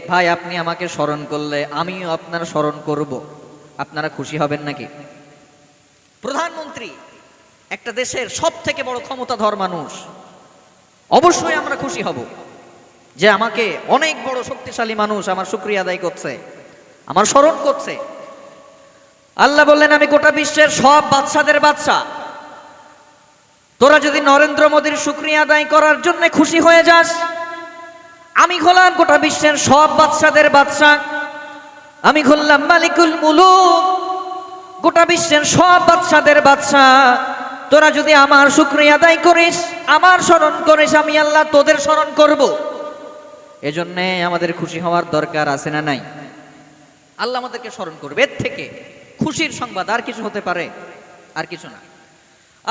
ভাই আপনি আমাকে স্মরণ করলে আমিও আপনার স্মরণ করব, আপনারা খুশি হবেন নাকি? প্রধানমন্ত্রী একটা দেশের সব থেকে বড় ক্ষমতাধর মানুষ, অবশ্যই আমরা খুশি হব যে আমাকে অনেক বড় শক্তিশালী মানুষ আমার শুকরিয়া আদায় করছে, আমার স্মরণ করছে। আল্লাহ বললেন, আমি গোটা বিশ্বের সব বাদশাদের বাদশা, তোরা যদি নরেন্দ্র মোদীর শুকরিয়া আদায় করার জন্য খুশি হয়ে যাস, আমি হলাম গোটা বিশ্বের সব বাদশাদের বাদশা, আমি হলাম মালিকুল মুলুক, গোটা বিশ্বের সব বাদশাদের বাদশা। তোরা যদি আমার শুকরিয়া আদায় করিস, আমার স্মরণ করিস, আমি আল্লাহ তোদের স্মরণ করব। এজন্য আমাদের খুশি হওয়ার দরকার আছে না নাই? আল্লাহ আমাদেরকে স্মরণ করবে, এর থেকে খুশির সংবাদ আর কিছু হতে পারে? আর কিছু না।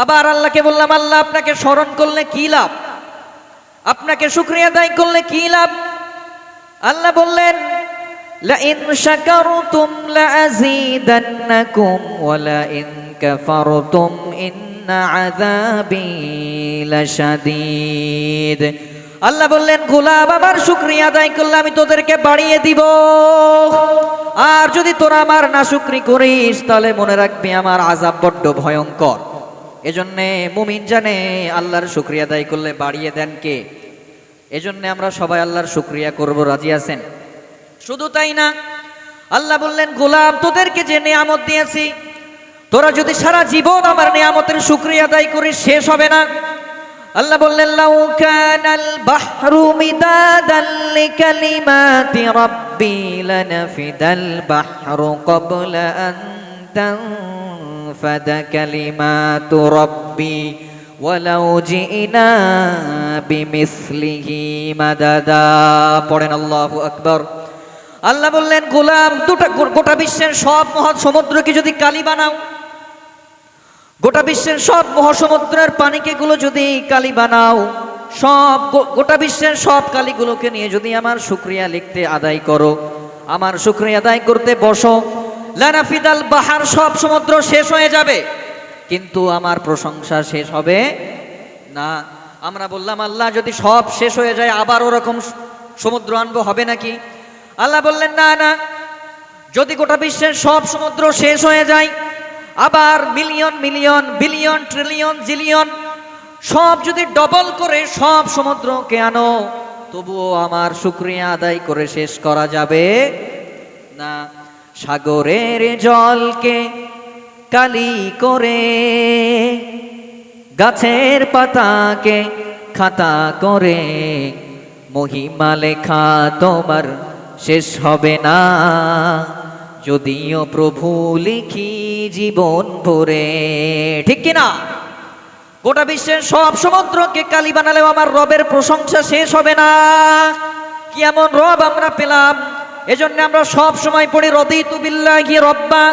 আবার আল্লাহকে বললাম, আল্লাহ আপনাকে স্মরণ করলে কি লাভ, আপনাকে শুকরিয়া আদায় করলে কি লাভ? আল্লাহ বললেন, লা ইন শাকারতুম লা আযীদান্নাকুম ওয়া লা ইন কাফারতুম ইন্না আযাবি লাশাদীদ। আল্লাহ বললেন, গোলাম আমার শুকরিয়া আদায় করলে আমি তোদেরকে বাড়িয়ে দিব, আর যদি তোরা আমার নাশুকরি করিস তাহলে মনে রাখবি আমার আযাব বড্ড ভয়ঙ্কর। এজন্য মুমিন জানে আল্লাহর শুকরিয়া আদায় করলে বাড়িয়ে দেন কে। এজন্য আমরা সবাই আল্লাহর শুকরিয়া করব, রাজি আছেন? শুধু তাই না, আল্লাহ বললেন, গোলাম তোদেরকে যে নিয়ামত দিয়েছি, তোরা যদি সারা জীবন আমার নিয়ামতের শুকরিয়া আদায় করিস, শেষ হবে না। আল্লাহ বললেন, লাউ কানাল বাহরু মিদাদান লিকালিমাতি রাব্বি লানাফিদাল বাহরু ক্বাবলা আন তানফাদা কালিমাতু রাব্বি ওয়ালাউ জিনা বিমিসলিহি মাদাদা। পড়েন আল্লাহু আকবার। আল্লাহ বললেন, গোলাম গোটা বিশ্বের সব মহৎ সমুদ্রকে যদি কালি বানাও, গোটা বিশ্বের সব মহাসমুদ্রের পানিকে গুলো যদি কালি বানাও, গোটা বিশ্বের সব কালিগুলোকে নিয়ে যদি আমার শুকরিয়া লিখতে আদায় করো, আমার শুকরিয়া আদায় করতে বসো, লানাফিদাল বাহার, সব সমুদ্র শেষ হয়ে যাবে, কিন্তু আমার প্রশংসা শেষ হবে না। আমরা বললাম আল্লাহ যদি সব শেষ হয়ে যায় আবার ওরকম সমুদ্র আনবো, হবে নাকি? আল্লাহ বললেন না না, যদি গোটা বিশ্বের সব সমুদ্র শেষ হয়ে যায়, আবার million million billion trillion zillion সব যদি ডবল করে সব সমুদ্রকে আনো, তবুও আমার শুকরিয়া আদায় করে শেষ করা যাবে না। সাগরের জলকে কালি করে, গাছের পাতাকে খাতা করে, মহিমা লেখা তোমার শেষ হবে না, যদিও প্রভু লিখি জীবন ভরে। ঠিক কিনা? গোটা বিশ্বের সব সমুদ্রকে কালি বানালেও আমার রবের প্রশংসা শেষ হবে না। কি এমন রব আমরা পেলাম! এজন্য আমরা সব সময় পড়ি রাদিতু বিল্লাহি রাব্বা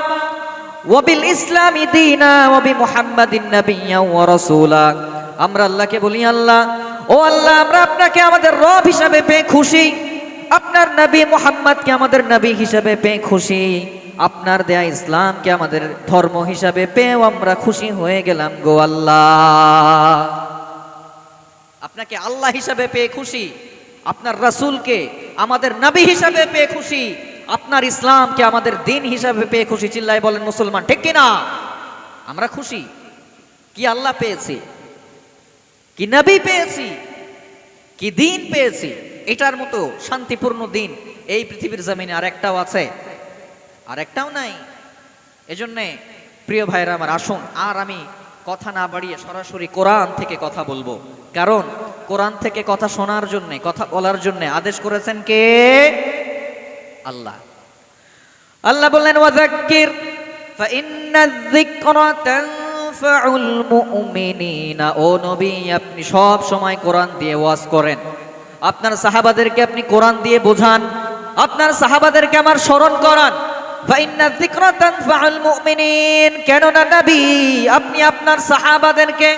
ওয়া বিল ইসলামি দীনা ওয়া বি মুহাম্মাদিন নাবিয়্যা ওয়া রাসূলা। আমরা আল্লাহকে বলি, আল্লাহ, ও আল্লাহ, আমরা আপনাকে আমাদের রব হিসাবে পেয়ে খুশি, আপনার নবী মুহাম্মদকে আমাদের নবী হিসাবে পেয়ে খুশি, আপনার দেয়া ইসলামকে আমাদের ধর্ম হিসাবে পেয়েও আমরা খুশি হয়ে গেলাম গো আল্লাহ। আপনাকে আল্লাহ হিসাবে পেয়ে খুশি, আপনার রাসূলকে আমাদের নবী হিসাবে পেয়ে খুশি, আপনার ইসলামকে আমাদের দিন হিসাবে পেয়ে খুশি। চিল্লায় বলেন মুসলমান, ঠিক কিনা? আমরা খুশি। কি আল্লাহ পেয়েছি, কি নবী পেয়েছি, কি দিন পেয়েছি। এটার মতো শান্তিপূর্ণ দিন এই পৃথিবীর জমিনে আর একটাও আছে? আর একটাও নাই। এজন্যে প্রিয় ভাইরা আমার, আসুন আর আমি কথা না বাড়িয়ে সরাসরি কোরআন থেকে কথা বলবো। কারণ কোরআন থেকে কথা শোনার জন্য, কথা বলার জন্য আদেশ করেছেন কে? আল্লাহ। আল্লাহ বললেন ওয়াযাক্কির ফাইন্নায যিকরা তানফাউল মুমিনিনা। ও নবী, আপনি সব সময় কোরআন দিয়ে ওয়াজ করেন, আপনার সাহাবাদেরকে আপনি কোরআন দিয়ে বোঝান, আপনার সাহাবাদেরকে আমার স্মরণ করান। ফাইন্নায যিকরা তানফাউল মুমিনিন। কেননা নবী, আপনি আপনার সাহাবাদেরকে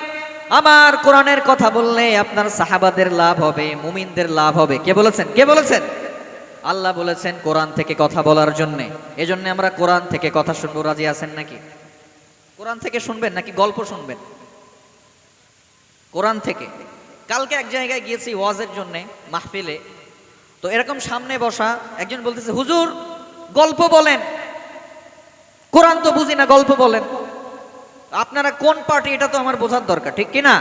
আমার কোরআনের কথা বললে আপনার সাহাবাদের লাভ হবে, মুমিনদের লাভ হবে। কে বলেছেন? কে বলেছেন? আল্লাহ বলেছেন কোরআন থেকে কথা বলার জন্য। এজন্য আমরা কোরআন থেকে কথা শুনবো। রাজি আছেন নাকি? কোরআন থেকে শুনবেন নাকি গল্প শুনবেন? কোরআন থেকে। কালকে এক জায়গায় গিয়েছি ওয়াজের জন্য, মাহফিলে। তো এরকম সামনে বসা একজন বলতেছে, হুজুর গল্প বলেন, কোরআন তো বুঝি না, গল্প বলেন। আপনারা কোন পার্টি এটা তো আমার বোঝার দরকার, ঠিক কিনা?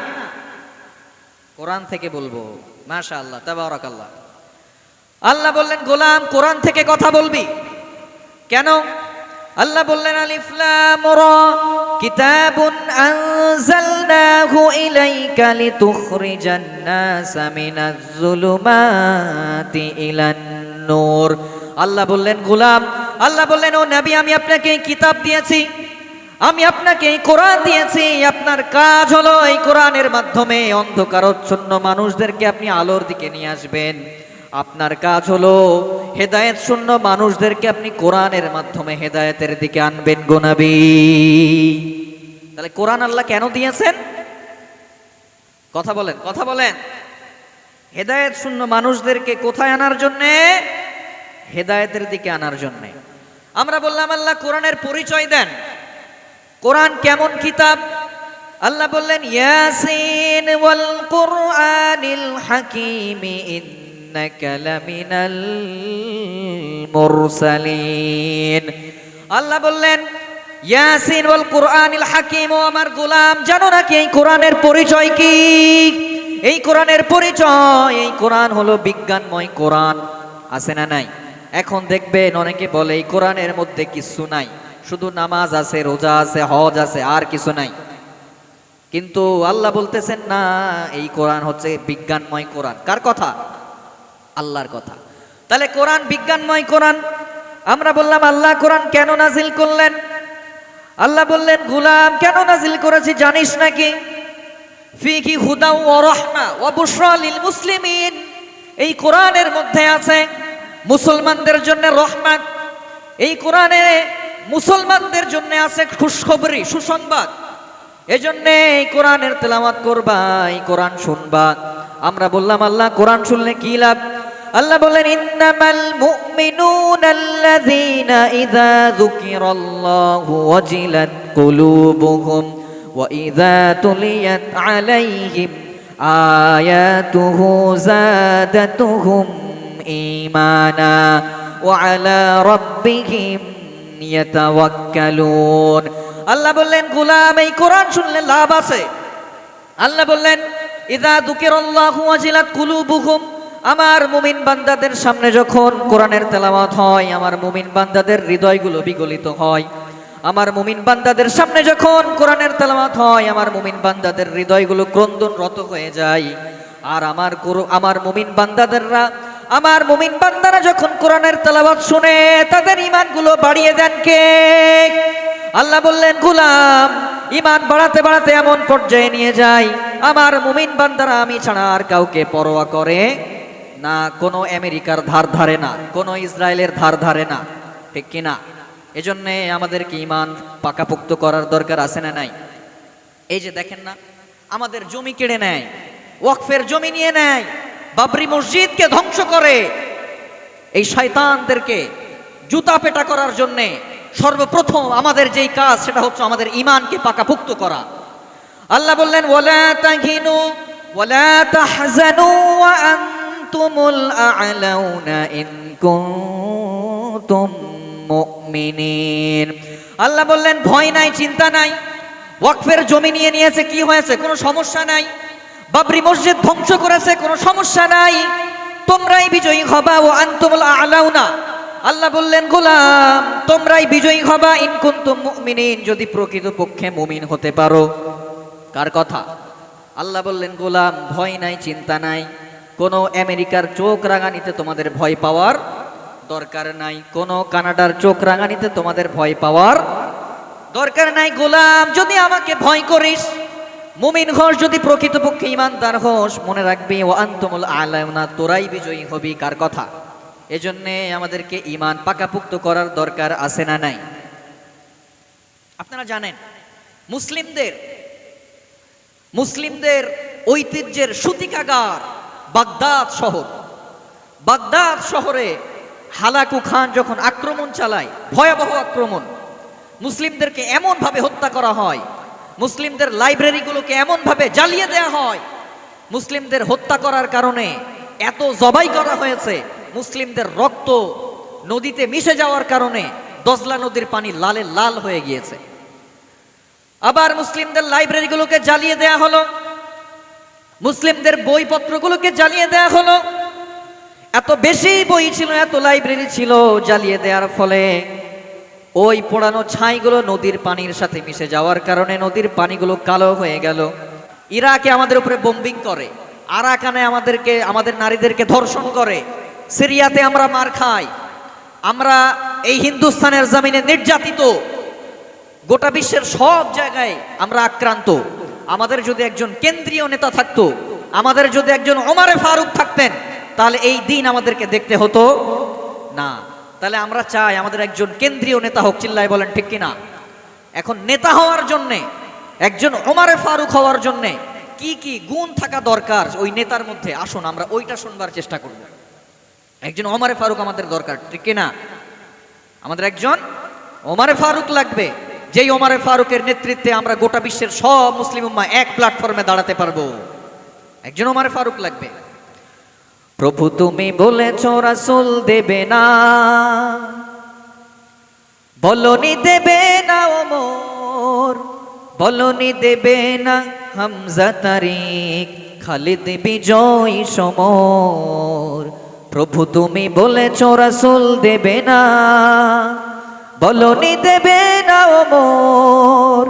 কোরআন থেকে বলবো। মাশাআল্লাহ, তাবারাকাল্লাহ। আল্লাহ বললেন, গোলাম কোরআন থেকে কথা বলবি। কেন? আল্লাহ বললেন, আলিফ লাম রা কিতাবুন আনজালনাহু ইলাইকা লিতুখরিজান নাসা মিনাজ যুলুমাতি ইলান নূর। আল্লাহ বললেন, গোলাম, আল্লাহ বললেন, ও নবী, আমি আপনাকে কিতাব দিয়েছি, আমি আপনাকে কোরআন দিয়েছি। আপনার কাজ হলো এই কোরআনের মাধ্যমে অন্ধকারাচ্ছন্ন মানুষদেরকে আপনি আলোর দিকে নিয়ে আসবেন। আপনার কাজ হলো হেদায়েত শূন্য মানুষদেরকে আপনি কোরআনের মাধ্যমে হেদায়েতের দিকে আনবেন গো নবী। তাহলে কোরআন আল্লাহ কেন দিয়েছেন? কথা বলেন, কথা বলেন। হেদায়েত শূন্য মানুষদেরকে কোথায় আনার জন্যে? হেদায়েতের দিকে আনার জন্যে। আমরা বললাম আল্লাহ কোরআনের পরিচয় দেন, কোরআন কেমন কিতাব। আল্লাহ বললেন, ইয়াসিন ওয়াল কুরআনিল হাকীম ইন্নাকা লামিনাল মুরসালিন। আল্লাহ বললেন, ইয়াসিন ওয়াল কুরআনিল হাকীম। ও আমার গোলাম, জানো নাকি এই কোরআনের পরিচয় কি? এই কোরআনের পরিচয়, এই কোরআন হলো বিজ্ঞানময় কোরআন। আছে না নাই? এখন দেখবেন অনেকে বলে এই কোরআনের মধ্যে কিছু নাই, শুধু নামাজ আছে, রোজা আছে, হজ আছে, আর কিছু নাই। কিন্তু আল্লাহ বলতেছেন না, এই কোরআন হচ্ছে বিজ্ঞানময় কোরআন। কার কথা? আল্লাহর কথা। তাহলে কোরআন বিজ্ঞানময় কোরআন। আমরা বললাম আল্লাহ কোরআন কেন নাজিল করলেন? আল্লাহ বললেন, গোলাম কেন নাজিল করেছি জানিস নাকি? ফিহি হুদা ওয়া রাহমা ওয়া বুশরা লিল মুসলিমিন। এই কোরআনের মধ্যে আছে মুসলমানদের জন্য রহমত, এই কোরআনে মুসলমানদের জন্য আছে খুশখবরি, সুসংবাদ। এজন্য এই কোরআনের তেলাওয়াত করবা, এই কোরআন শুনবা। আমরা বললাম আল্লাহ কোরআন শুনলে কি লাভ? আল্লাহ বলেন ইন্নামাল মুমিনুনা আল্লাযীনা ইযা যুকিরাল্লাহু ওয়াজিলাত কুলুবুহুম ওয়া ইযা তুলিয়াত আলাইহিম আয়াতুহু যাদাতুহুম ঈমানা ওয়া আলা রাব্বিহিম ইয়াতাওয়াক্কালুন। আল্লাহ বললেন গোলাম এই কোরআন শুনলে লাভ আছে। আল্লাহ বললেন ইযা যুকিরাল্লাহু ওয়াজিলাত কুলুবুহুম, আমার মুমিন বান্দাদের সামনে যখন কোরআনের তেলাওয়াত হয়, আমার মুমিন বান্দাদের হৃদয়গুলো বিগলিত হয়। আমার মুমিন বান্দাদের সামনে যখন কোরআনের তেলাওয়াত হয়, আমার মুমিন বান্দাদের হৃদয়গুলো ক্রন্দনরত হয়ে যায়। আর আমার মুমিন বান্দারা যখন কোরআনের তেলাওয়াত শুনে তাদের ঈমানগুলো বাড়িয়ে দেন কে? আল্লাহ বললেন গোলাম ঈমান বাড়াতে বাড়াতে এমন পর্যায়ে নিয়ে যায় আমার মুমিন বান্দারা আমি ছাড়া আর কাউকে পরোয়া করে না, কোনো আমেরিকার ধার ধারে না, কোনো ইসরায়েলের ধার ধারে না, ঠিক কিনা? এজন্য আমাদেরকে ঈমান পাকাপোক্ত করার দরকার আছে না নাই? এই যে দেখেন না, আমাদের জমি কেড়ে নেয়, ওয়াকফের জমি নিয়ে নেয়, বাবরি মসজিদকে ধ্বংস করে। এই শয়তানদেরকে জুতা পেটা করার জন্য সর্বপ্রথম আমাদের যেই কাজ সেটা হচ্ছে আমাদের ঈমানকে পাকাপোক্ত করা। আল্লাহ বললেন ওয়ালা তাহিনু ওয়ালা তাহজানু ওয়া আনতুমুল আ'লাউনা ইন কুনতুম মুমিনিন। আল্লাহ বললেন ভয় নাই, চিন্তা নাই, ওয়াকফের জমি নিয়ে নিয়েছে, কি হয়েছে? কোনো সমস্যা নাই। বাবরি মসজিদ ধ্বংস করেছে, কোনো সমস্যা নাই, তোমরাই বিজয়ী হবা। ও আনতুমুল আ'লাউনা, আল্লাহ বললেন গোলাম তোমরাই বিজয়ী হবা ইন কুনতুম মুমিনিন, যদি প্রকৃতপক্ষে মুমিন হতে পারো। কার কথা? আল্লাহ বললেন গোলাম ভয় নাই, চিন্তা নাই, কোনো আমেরিকার চোখ রাঙানিতে তোমাদের ভয় পাওয়ার দরকার নাই, কোনো কানাডার চোখ রাঙানিতে তোমাদের ভয় পাওয়ার দরকার নাই। গোলাম যদি আমাকে ভয় করিস, মুমিন হস, যদি প্রকৃতপক্ষে ঈমানদার হস, মনে রাখবি ওয়া আনতুমুল আ'লাউনা, তোরাই বিজয়ী হবি। কার কথা? এজন্যে আমাদেরকে ঈমান পাকাপোক্ত করার দরকার আছে না নাই? আপনারা জানেন মুসলিমদের ঐতিহ্যের সূতিকাগার বাগদাদ শহরে হালাকু খান যখন আক্রমণ চালায়, ভয়াবহ আক্রমণ, মুসলিমদেরকে এমন ভাবে হত্যা করা হয়, মুসলিমদের লাইব্রেরিগুলোকে এমন ভাবে জ্বালিয়ে দেওয়া হয়, মুসলিমদের হত্যা করার কারণে এত জবাই করা হয়েছে, মুসলিমদের রক্ত নদীতে মিশে যাওয়ার কারণে দজলা নদীর পানি লালে লাল হয়ে গিয়েছে। আবার মুসলিমদের লাইব্রেরিগুলোকে জ্বালিয়ে দেয়া হলো, মুসলিমদের বইপত্রগুলোকে জ্বালিয়ে দেয়া হলো। এত বেশি বই ছিল, এত লাইব্রেরি ছিল, জ্বালিয়ে দেওয়ার ফলে ওই পোড়ানো ছাইগুলো নদীর পানির সাথে মিশে যাওয়ার কারণে নদীর পানিগুলো কালো হয়ে গেল। ইরাকে আমাদের উপরে বোম্বিং করে, আরাকানে আমাদের নারীদেরকে ধর্ষণ করে, সিরিয়াতে আমরা মার খাই, আমরা এই হিন্দুস্তানের জমিনে নির্যাতিত, গোটা বিশ্বের সব জায়গায় আমরা আক্রান্ত। আমাদের যদি একজন কেন্দ্রীয় নেতা থাকতো, আমাদের যদি একজন ওমরে ফারুক থাকতেন, তাহলে এই দিন আমাদেরকে দেখতে হতো না। তাহলে আমরা চাই আমাদের একজন কেন্দ্রীয় নেতা হোক, চিল্লায় বলেন ঠিক কিনা? এখন নেতা হওয়ার জন্যে, একজন ওমরে ফারুক হওয়ার জন্যে কি কি গুণ থাকা দরকার ওই নেতার মধ্যে, আসুন আমরা ওইটা শুনবার চেষ্টা করব। একজন ওমরে ফারুক আমাদের দরকার, ঠিক কিনা? আমাদের একজন ওমরে ফারুক লাগবে, যেই ওমরে ফারুকের নেতৃত্বে আমরা গোটা বিশ্বের সব মুসলিম উম্মাহ এক প্ল্যাটফর্মে দাঁড়াতে পারবো। একজন ওমরে ফারুক লাগবে। প্রভু তুমি বলেছো রাসূল দেবে না, বলনি দেবে না ওমর, বলনি দেবে না হামজা তারিক, খালিদ বিজয় সমর। প্রভু তুমি বলেছো রাসূল দেবে না, বলনি দেবে না ওমর,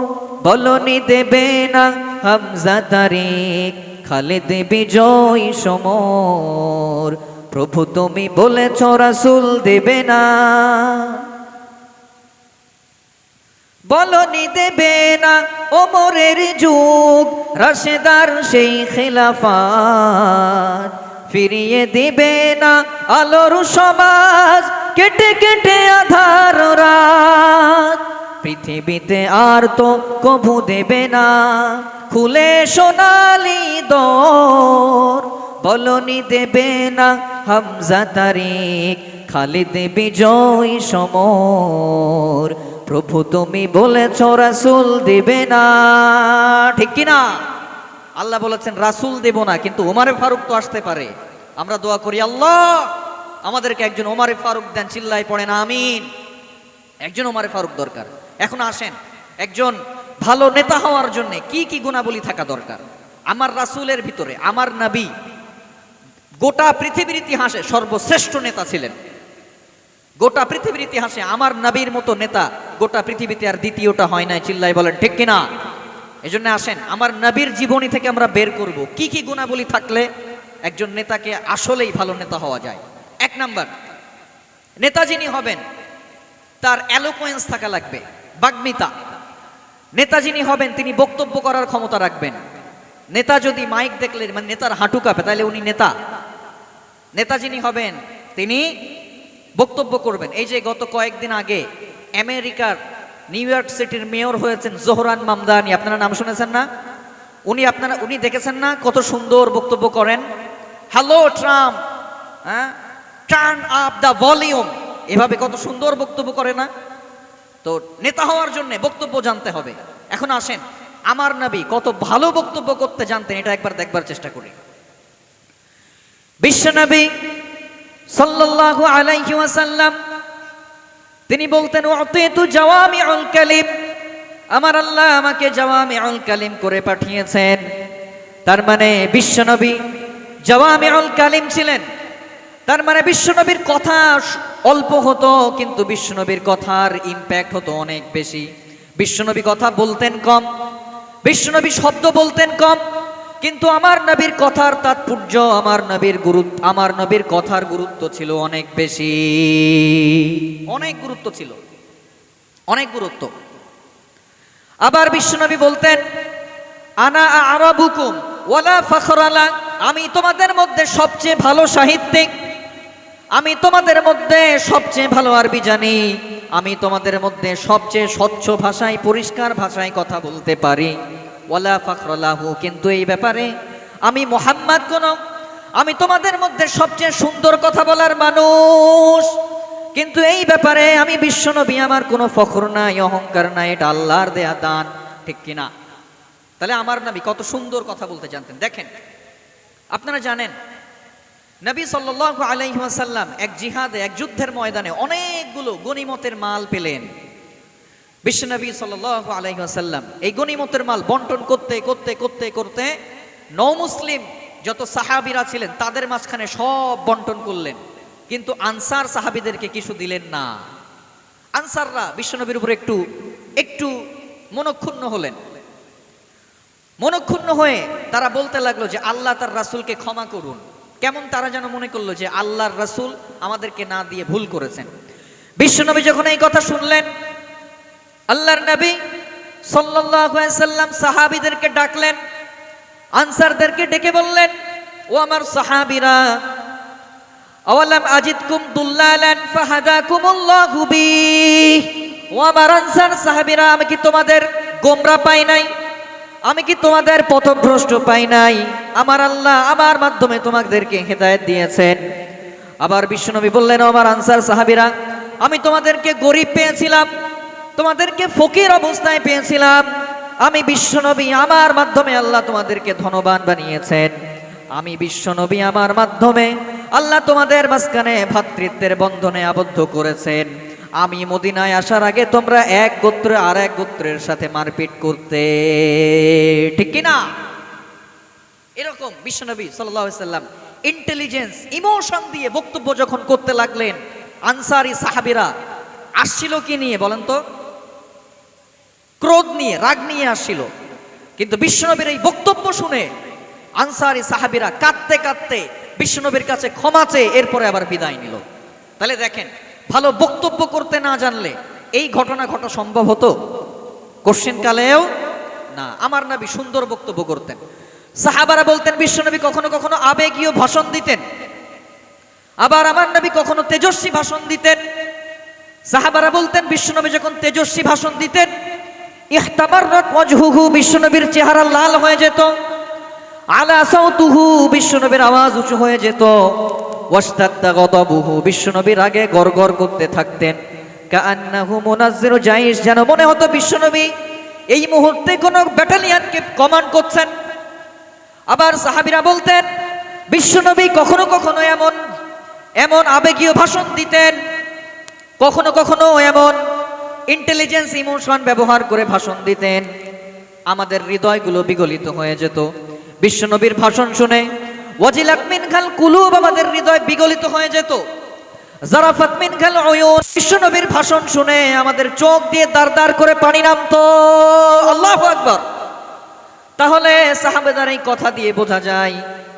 বলনি দেবে না হামজা তারিক, খালিদ বিজয় সমর। প্রভু তুমি বলেছো রাসূল দেবে না, বলনি দেবে না ওমরের যুগ, রাশেদার সেই খেলাফত, ফিরিয়ে দিবে না আলোর সমাজ, কেটে কেটে আধার রাত। পৃথিবীতে আর তো কভু দেবে না খুলে সোনালি দর, বলনি দেবে না হামজা তারিক খালিদ বিজয় সমর, প্রভু তুমি বলেছ রাসূল দিবে না, ঠিক কি না? আল্লাহ বলেছেন রাসূল দেব না, কিন্তু ওমরে ফারুক তো আসতে পারে। আমরা দোয়া করি আল্লাহ আমাদেরকে একজন ওমরে ফারুক দেন, চিল্লাই পড়েন আমিন। একজন ওমরে ফারুক দরকার। এখন আসেন, একজন ভালো নেতা হওয়ার জন্য কি কি গুণাবলী থাকা দরকার? আমার রাসূলের ভিতরে আমার নবী গোটা পৃথিবীর ইতিহাসে সর্বশ্রেষ্ঠ নেতা ছিলেন। গোটা পৃথিবীর ইতিহাসে আমার নবীর মতো নেতা গোটা পৃথিবীতে আর দ্বিতীয়টা হয় নাই, চিল্লাই বলেন ঠিক কিনা? এজন্য আসেন আমার নবীর জীবনী থেকে আমরা বের করব কি কি গুণাবলী থাকলে একজন নেতাকে আসলেই ভালো নেতা হওয়া যায়। এক নাম্বার, নেতা যিনি হবেন তার এলোকোয়েন্স থাকা লাগবে, বাগ্মিতা। নেতা যিনি হবেন তিনি বক্তব্য করার ক্ষমতা রাখবেন। নেতা যদি মাইক দেখলে মানে নেতার হাঁটু কাঁপে তাহলে উনি নেতা। নেতা যিনি হবেন তিনি বক্তব্য করবেন। এই যে গত কয়েকদিন আগে আমেরিকার নিউ ইয়র্ক সিটির মেয়র হয়েছেন জোহরান মামদানি, আপনারা নাম শুনেছেন না? উনি দেখেছেন না কত সুন্দর বক্তব্য করেন? হ্যালো ট্রাম্প, হ্যাঁ, টার্ন আপ দ্য ভলিউম, এভাবে কত সুন্দর বক্তব্য করে না? তো নেতা হওয়ার জন্য বক্তব্য জানতে হবে। এখন আসেন আমার নবী কত ভালো বক্তব্য করতে জানতেন, এটা একবার দেখবার চেষ্টা করি। বিশ্বনবী সাল্লাল্লাহু আলাইহি ওয়াসাল্লাম তিনি বলতেন উতিতু জাওয়ামিউল কালিম, আমার আল্লাহ আমাকে জাওয়ামিউল কালিম করে পাঠিয়েছেন। তার মানে বিশ্বনবী জাওয়ামিউল কালিম ছিলেন। তার মানে বিশ্বনবীর কথা অল্প হতো কিন্তু বিশ্বনবীর কথার ইম্প্যাক্ট হতো অনেক বেশি। বিশ্বনবী কথা বলতেন কম, বিশ্বনবী শব্দ বলতেন কম, কিন্তু আমার নবীর কথার তাৎপর্য, আমার নবীর কথার গুরুত্ব ছিল অনেক বেশি, অনেক গুরুত্ব ছিল, অনেক গুরুত্ব। আবার বিশ্বনবী বলতেন আনা আরাবুকুম ওয়ালা ফখরালা, আমি তোমাদের মধ্যে সবচেয়ে ভালো সাহিত্যিক, আমি তোমাদের মধ্যে সবচেয়ে ভালো আরবি জানি, আমি তোমাদের মধ্যে সবচেয়ে স্বচ্ছ ভাষায় পরিষ্কার ভাষায় কথা বলতে পারি। ওয়ালা ফাখরালাহু, কিন্তু এই ব্যাপারে আমি মুহাম্মদ আমি তোমাদের মধ্যে সবচেয়ে সুন্দর কথা বলার মানুষ, কিন্তু এই ব্যাপারে আমি বিশ্বনবী, আমার কোনো ফখর নাই, অহংকার নাই, এটা আল্লাহর দেয়া দান, ঠিক কিনা? তাহলে আমার নবী কত সুন্দর কথা বলতে জানতেন। দেখেন আপনারা জানেন নবী সাল্লাল্লাহু আলাইহি ওয়াসাল্লাম এক জিহাদে, এক যুদ্ধের ময়দানে অনেকগুলো গনিমতের মাল পেলেন। বিশ্বনবী সাল্লাল্লাহু আলাইহি ওয়াসাল্লাম এই গনিমতের মাল বন্টন করতে করতে করতে করতে নও মুসলিম যত সাহাবীরা ছিলেন তাদের মাঝখানে সব বন্টন করলেন, কিন্তু আনসার সাহাবীদেরকে কিছু দিলেন না। আনসাররা বিশ্বনবীর উপর একটু একটু মনক্ষুণ্ণ হলেন। মনক্ষুণ্ণ হয়ে তারা বলতে লাগলো যে আল্লাহ তার রাসূলকে ক্ষমা করুন। কেমন তারা যেন মনে করলো যে আল্লাহর রাসূল আমাদেরকে না দিয়ে ভুল করেছেন। বিশ্বনবী যখন এই কথা শুনলেন, আল্লাহর নবী সাল্লাল্লাহু আলাইহি ওয়াসাল্লাম সাহাবীদেরকে ডাকলেন, আনসারদেরকে ডেকে বললেন, ও আমার সাহাবীরা, আওয়ালাম আজিদকুম দুল্লালান ফাহাদাকুমুল্লাহু বি, ও আমার আনসার সাহাবীরা, আমি কি তোমাদের গোমরা পাই নাই? আমি কি তোমাদের পথভ্রষ্ট পাই নাই? আমার আল্লাহ আমার মাধ্যমে তোমাদেরকে হেদায়েত দিয়েছেন। আবার বিশ্বনবী বললেন, ও আমার আনসার সাহাবীরা, আমি তোমাদেরকে গরিব পেয়েছিলাম, তোমাদেরকে ফকির অবস্থায় পেয়েছিলাম, আমি বিশ্বনবী, আমার মাধ্যমে আল্লাহ তোমাদেরকে ধনবান বানিয়েছেন। আমি বিশ্বনবী, আমার মাধ্যমে আল্লাহ তোমাদের মাঝখানে ভ্রাতৃত্বের বন্ধনে আবদ্ধ করেছেন। আমি মদিনায় আসার আগে তোমরা এক গোত্র আর এক গোত্রের সাথে মারপিট করতে, ঠিক কিনা? এরকম বিশ্বনবী সাল্লাল্লাহু আলাইহি ওয়াসাল্লাম ইন্টেলিজেন্স, ইমোশন দিয়ে বক্তব্য যখন করতে লাগলেন, আনসারী সাহাবীরা আসছিল কি নিয়ে বলেন তো? ক্রোধ নিয়ে, রাগ নিয়ে আসছিল। কিন্তু বিশ্বনবীর এই বক্তব্য শুনে আনসারী সাহাবীরা কাঁদতে কাঁদতে বিশ্বনবীর কাছে ক্ষমা চেয়ে এরপরে আবার বিদায় নিল। তাহলে দেখেন, ভালো বক্তব্য করতে না জানলে এই ঘটনা ঘটা সম্ভব হতো? কোশ্চেন কালেও না। আমার নবী সুন্দর বক্তব্য করতেন। সাহাবারা বলতেন বিশ্বনবী কখনো কখনো আবেগীয় ভাষণ দিতেন, আবার আমার নবী কখনো তেজস্বী ভাষণ দিতেন। সাহাবারা বলতেন বিশ্বনবী যখন তেজস্বী ভাষণ দিতেন ইহতামাররাত ওয়াজহুহু, বিশ্বনবীর চেহারা লাল হয়ে যেত, আলা সাউতুহু, বিশ্বনবীর আওয়াজ উঁচু হয়ে যেত, ওয়াশতাদ্দা গদাবুহু, বিশ্বনবীর আগে গড়গড় করতে থাকতেন, কাআন্নাহু মুনাজ্জিরু জাইশ, যেন মনে হতো বিশ্বনবী এই মুহূর্তে কোন ব্যাটালিয়নকে কমান্ড করছেন। আবার সাহাবীরা বলতেন বিশ্বনবী কখনো কখনো এমন আবেগীয় ভাষণ দিতেন, কখনো কখনো এমন ইন্টেলিজেন্স ইমোশন ব্যবহার করে ভাষণ দিতেন, আমাদের হৃদয়গুলো বিগলিত হয়ে যেত বিশ্বনবীর ভাষণ শুনে। ওয়াজিলাত মিনকাল কুলুব, আমাদের হৃদয় বিগলিত হয়ে যেত। জারাফাত মিনকাল উয়ুন, বিশ্বনবীর ভাষণ শুনে আমাদের চোখ দিয়ে দাঁড় দাঁড় করে পানি নামতো। আল্লাহু আকবার। তাহলে সাহাবাদের এই কথা দিয়ে বোঝা যায়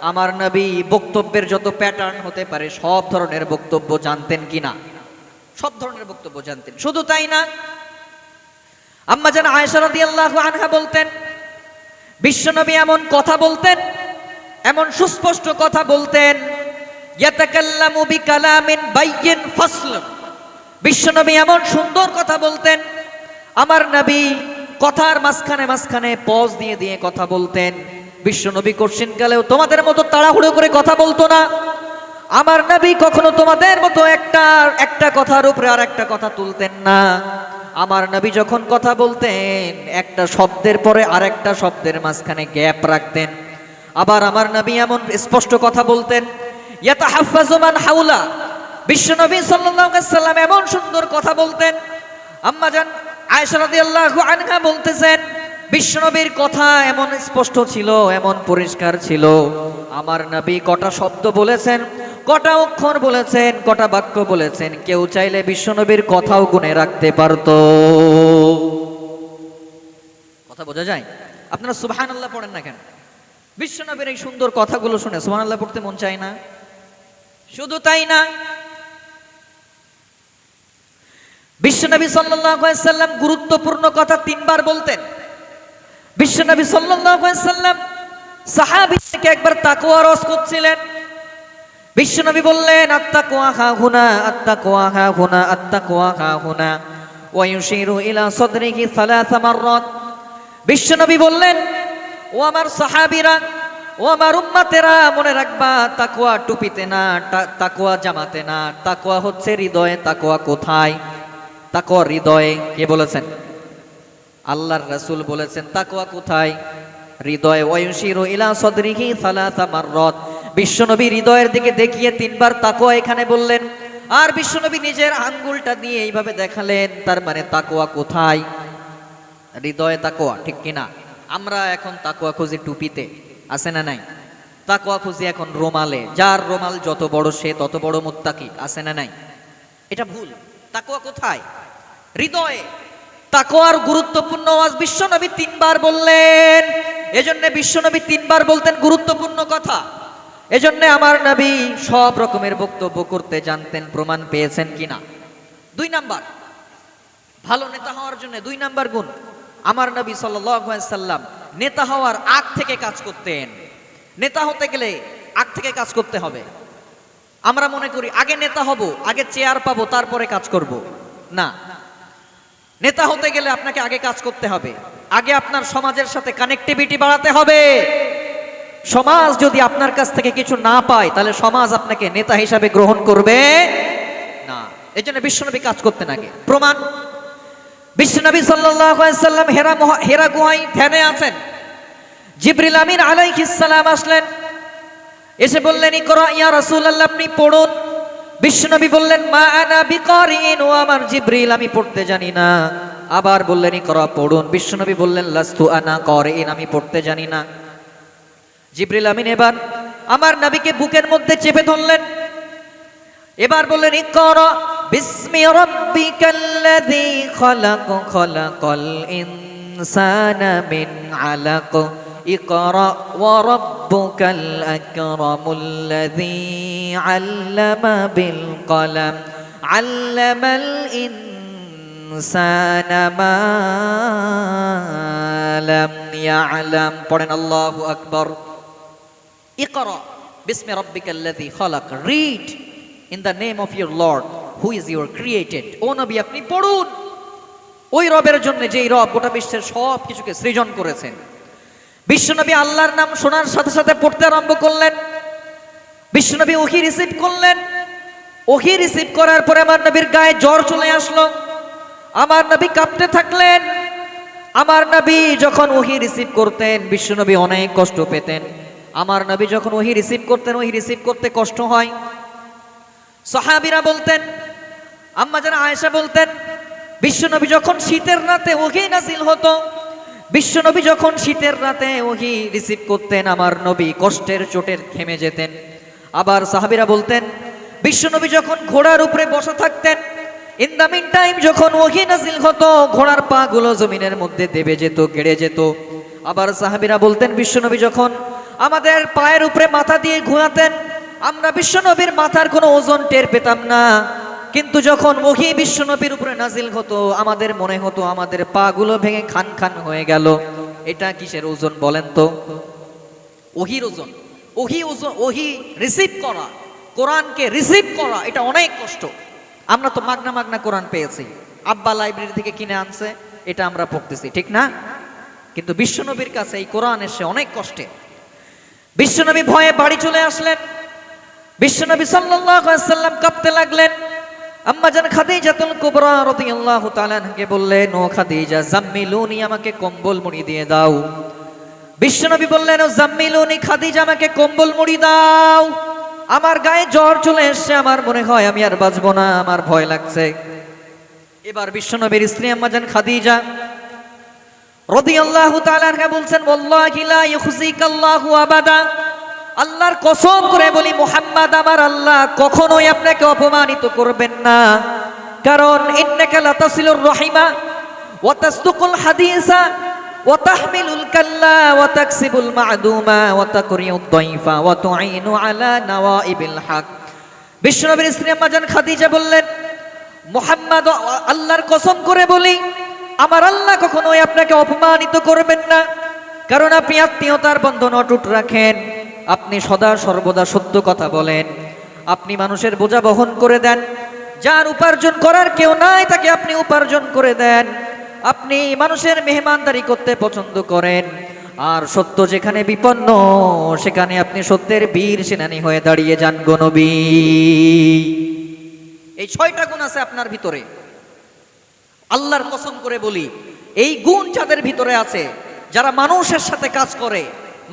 আমার নবী বক্তব্যের যত প্যাটার্ন হতে পারে সব ধরনের বক্তব্য জানতেন কিনা, সব ধরনের বক্তব্য জানতেন। শুধু তাই না, আম্মা জান আয়েশা রাদিয়াল্লাহু আনহা বলতেন বিশ্বনবী এমন কথা বলতেন, এমন সুস্পষ্ট কথা বলতেন, ইয়াতাকাল্লামু বিকালামিন বাইয়িন ফাসল, বিশ্বনবী এমন সুন্দর কথা বলতেন, আমার নবী কথার মাঝখানে মাঝখানে পজ দিয়ে দিয়ে কথা বলতেন। বিশ্বনবী কোশ্চেন কালেও তোমাদের মতো তাড়াহুড়ো করে কথা বলতো না। আমার নবী কখনো তোমাদের মতো একটা কথার উপরে আর একটা কথা তুলতেন না। আমার নবী যখন কথা বলতেন একটা শব্দের পরে আরেকটা শব্দের মাঝখানে গ্যাপ রাখতেন। আবার আমার নবী এমন স্পষ্ট কথা বলতেন, ইয়াতাহাফফাজু মান হাওলা, বিশ্বনবী সাল্লাল্লাহু আলাইহি সাল্লাম এমন সুন্দর কথা বলতেন। আম্মা জান আয়েশা রাদিয়াল্লাহু আনহা বলতেছেন বিশ্বনবীর কথা এমন স্পষ্ট ছিল, এমন পরিষ্কার ছিল, আমার নবী কটা শব্দ বলেছেন, কটা অক্ষর বলেছেন, কটা বাক্য বলেছেন, কেউ চাইলে বিশ্বনবীর কথাও গুনে রাখতে পারতো। কথা বোঝা যায়? আপনারা সুবহানাল্লাহ পড়েন না কেন? বিশ্বনবীর এই সুন্দর কথাগুলো শুনে সুবহানাল্লাহ পড়তে মন চায় না? শুধু তাই না, বিশ্বনবী সাল্লাল্লাহু আলাইহি সাল্লাম গুরুত্বপূর্ণ কথা 3 বার বলতেন। বিশ্বনবী সাল্লাল্লাহু আলাইহি সাল্লাম সাহাবীদেরকে একবার তাকওয়া রস করছিলেন। বিশ্বনবী বললেন আত্তাকওয়া হা হুনা, আত্তাকওয়া হা হুনা, আত্তাকওয়া হা হুনা, ওয়া ইউশিরু ইলা সাদরিহি 3 মাররাত। বিশ্বনবী বললেন ও আমার সাহাবীরা, ও আমার উম্মতেরা, মনে রাখবা তাকওয়া টুপিতে না, তাকওয়া জামাতে না, তাকওয়া হচ্ছে হৃদয়ে। তাকওয়া কোথায়? তাকওয়া হৃদয়ে। কে বলেছেন? আল্লাহর রাসূল বলেছেন তাকওয়া কোথায়? হৃদয়ে। ওয়ায়ুশিরু ইলা সাদরিহি 3 মাররাত, বিশ্বনবী হৃদয়ের দিকে দেখিয়ে 3 বার তাকওয়া এখানে বললেন। আর বিশ্বনবী নিজের আঙ্গুলটা দিয়ে এইভাবে দেখালেন, তার মানে তাকওয়া কোথায়? হৃদয়ে তাকওয়া, ঠিক কিনা? আমরা এখন তাকওয়া খুঁজি টুপিতে, আছে না নাই? তাকওয়া খুঁজি এখন রুমালে, যার রুমাল যত বড় সে তত বড় মুত্তাকি, আছে না নাই? এটা ভুল। তাকওয়া কোথায়? হৃদয়ে। তাকওয়ার গুরুত্বপূর্ণ ওয়াজ বিশ্বনবী 3 বার বললেন। এজন্য বিশ্বনবী 3 বার বলতেন গুরুত্বপূর্ণ কথা। এজন্য আমার নবী সব রকমের বক্তব্য করতে জানতেন। প্রমাণ পেয়েছেন কিনা? 2 নাম্বার, ভালো নেতা হওয়ার জন্য 2 নাম্বার গুণ, আমার নবী সাল্লাল্লাহু আলাইহি সাল্লাম নেতা হওয়ার আগ থেকে কাজ করতেন। নেতা হতে গেলে আগ থেকে কাজ করতে হবে। আমরা মনে করি আগে নেতা হব, আগে চেয়ার পাবো, তারপরে কাজ করব। না, নেতা হতে গেলে আপনাকে আগে কাজ করতে হবে। আগে আপনার সমাজের সাথে কানেক্টিভিটি বাড়াতে হবে। সমাজ যদি আপনার কাছ থেকে কিছু না পায় তাহলে সমাজ আপনাকে নেতা হিসাবে গ্রহণ করবে না। এজন্য বিশ্বনবী কাজ করতেন আগে। প্রমাণ, বিশ্বনবী সাল্লাল্লাহু আলাইহি সাল্লাম হেরা গুহায় ধ্যানে আছেন। জিবরিল আমিন আলাইহিস সালাম আসলেন, এসে বললেন ইকরা ইয়া রাসূলুল্লাহ, আপনি পড়ুন। বিশ্বনবী বললেন মা আনা বিকারিন, ও আমার জিবরিল আমি পড়তে জানি না। আবার বললেন ইকরা, পড়ুন। বিশ্বনবী বললেন লাস্তু আনা কারিন, আমি পড়তে জানি না। জিবরিল আমিন এবার আমার নবীকে বুকের মধ্যে চেপে ধরলেন। এবার বললেন ইকরা বিসমি রাব্বিকাল্লাযী খালাক, খালাকাল ইনসানা মিন আলাক, ইকরা ওয়া রাব্বুকাল আকরামুল্লাযী আল্লামা বিল কলম, আল্লামাল ইনসানা মা লাম ইয়ালাম। পড়েন আল্লাহু আকবার। ইকরা বিসমি রাব্বিকাল্লাযী খালাক, read in the name of your Lord who is your created. ও নবী আপনি পড়ুন ওই রবের জন্য যেই রব গোটা বিশ্বের সব কিছুকে সৃজন করেছেন। বিশ্বনবী আল্লাহর নাম শোনার সাথে সাথে পড়তে আরম্ভ করলেন। বিশ্বনবী ওহী রিসিভ করলেন। ওহী রিসিভ করার পরে আমার নবীর গায়ে জ্বর চলে আসলো। আমার নবী কাঁপতে থাকলেন। আমার নবী যখন ওহী রিসিভ করতেন বিশ্বনবী অনেক কষ্ট পেতেন। আমার নবী যখন ওহী রিসিভ করতেন, ওহী রিসিভ করতে কষ্ট হয়। সাহাবীরা বলতেন, আম্মা জান আয়েশা বলতেন, বিশ্বনবী যখন শীতের রাতে ওহী নাজিল হতো, বিশ্বনবী যখন শীতের রাতে ওহী রিসিভ করতেন আমার নবী কষ্টের চোটে ঘেমে যেতেন। আবার সাহাবীরা বলতেন, বিশ্বনবী যখন ঘোড়ার উপরে বসে থাকতেন, ইন দ্য মিন টাইম যখন ওহী নাজিল হতো ঘোড়ার পা গুলো জমিনের মধ্যে দেবে যেত, গেড়ে যেত। আবার সাহাবীরা বলতেন, বিশ্বনবী যখন আমাদের পায়ের উপরে মাথা দিয়ে ঘুমাতেন আমরা বিশ্বনবীর মাথার কোনো ওজন টের পেতাম না, কিন্তু যখন ওহী বিশ্বনবীর উপরে নাজিল হতো আমাদের মনে হতো আমাদের পা গুলো ভেঙে খান খান হয়ে গেল। এটা কিসের ওজন বলেন তো? ওহীর ওজন। ওহী রিসিভ করা, কোরআনকে রিসিভ করা এটা অনেক কষ্ট। আমরা তো মাগনা মাগনা কোরআন পেয়েছি, আব্বা লাইব্রেরি থেকে কিনে আনছে, এটা আমরা পড়তেছি, ঠিক না? কিন্তু বিশ্বনবীর কাছে এই কোরআন এসে অনেক কষ্টে। বিশ্বনবী ভয়ে বাড়ি চলে আসলেন। বিশ্বনবী সাল্লাল্লাহু আলাইহি ওয়াসাল্লাম কাঁপতে লাগলেন। আম্মা জান খাদিজাতুল কুবরা রাদিয়াল্লাহু তাআলা আনহাকে বললেন, ও খাদিজা জাম্মিলুনি, আমাকে কম্বল মুড়ি দিয়ে দাও। বিশ্বনবী বললেন, ও জাম্মিলুনি খাদিজা আমাকে কম্বল মুড়ি দাও, আমার গায়ে জ্বর চলে এসেছে, আমার মনে হয় আমি আর বাঁচবো না, আমার ভয় লাগছে। এবার বিশ্বনবীর স্ত্রী আম্মা জান খাদিজা রাদিয়াল্লাহু তাআলা আনহা বলছেন, ওয়াল্লাহি লা ইউখজিকাল্লাহু আবাদা, আল্লাহর কসম করে বলি মুহাম্মদ আমার আল্লাহ কখনোই আপনাকে অপমানিত করবেন না। কারণ ইন্নাকা লাতাসিলুর রাহিমা ওয়া তাসদুকুল হাদিসা ওয়া তাহমিলুল কাল্লা ওয়া তাকসিবুল মা'দুমা ওয়া তাকরিউদ দাইফা ওয়া তুঈনু আলা নাওয়াইবিল হক। বিশ্বনবীর স্ত্রী আম্মা জান খাদিজা বললেন, মুহাম্মদ আল্লাহর কসম করে বলি আমার আল্লাহ কখনোই আপনাকে অপমানিত করবেন না, কারণ আপনি আত্মীয়তার বন্ধন অটুট রাখেন, আপনি সদা সর্বদা সত্য কথা বলেন, আপনি মানুষের বোঝা বহন করে দেন, যার উপার্জন করার কেউ নাই তাকে আপনি উপার্জন করে দেন, আপনি মানুষের মেহমানদারি করতে পছন্দ করেন, আর সত্য যেখানে বিপন্ন সেখানে আপনি সত্যের বীর সেনানী হয়ে দাঁড়িয়ে যান গো নবী। এই 6টা গুণ আছে আপনার ভিতরে। আল্লাহর কসম করে বলি এই গুণ যাদের ভিতরে আছে, যারা মানুষের সাথে কাজ করে,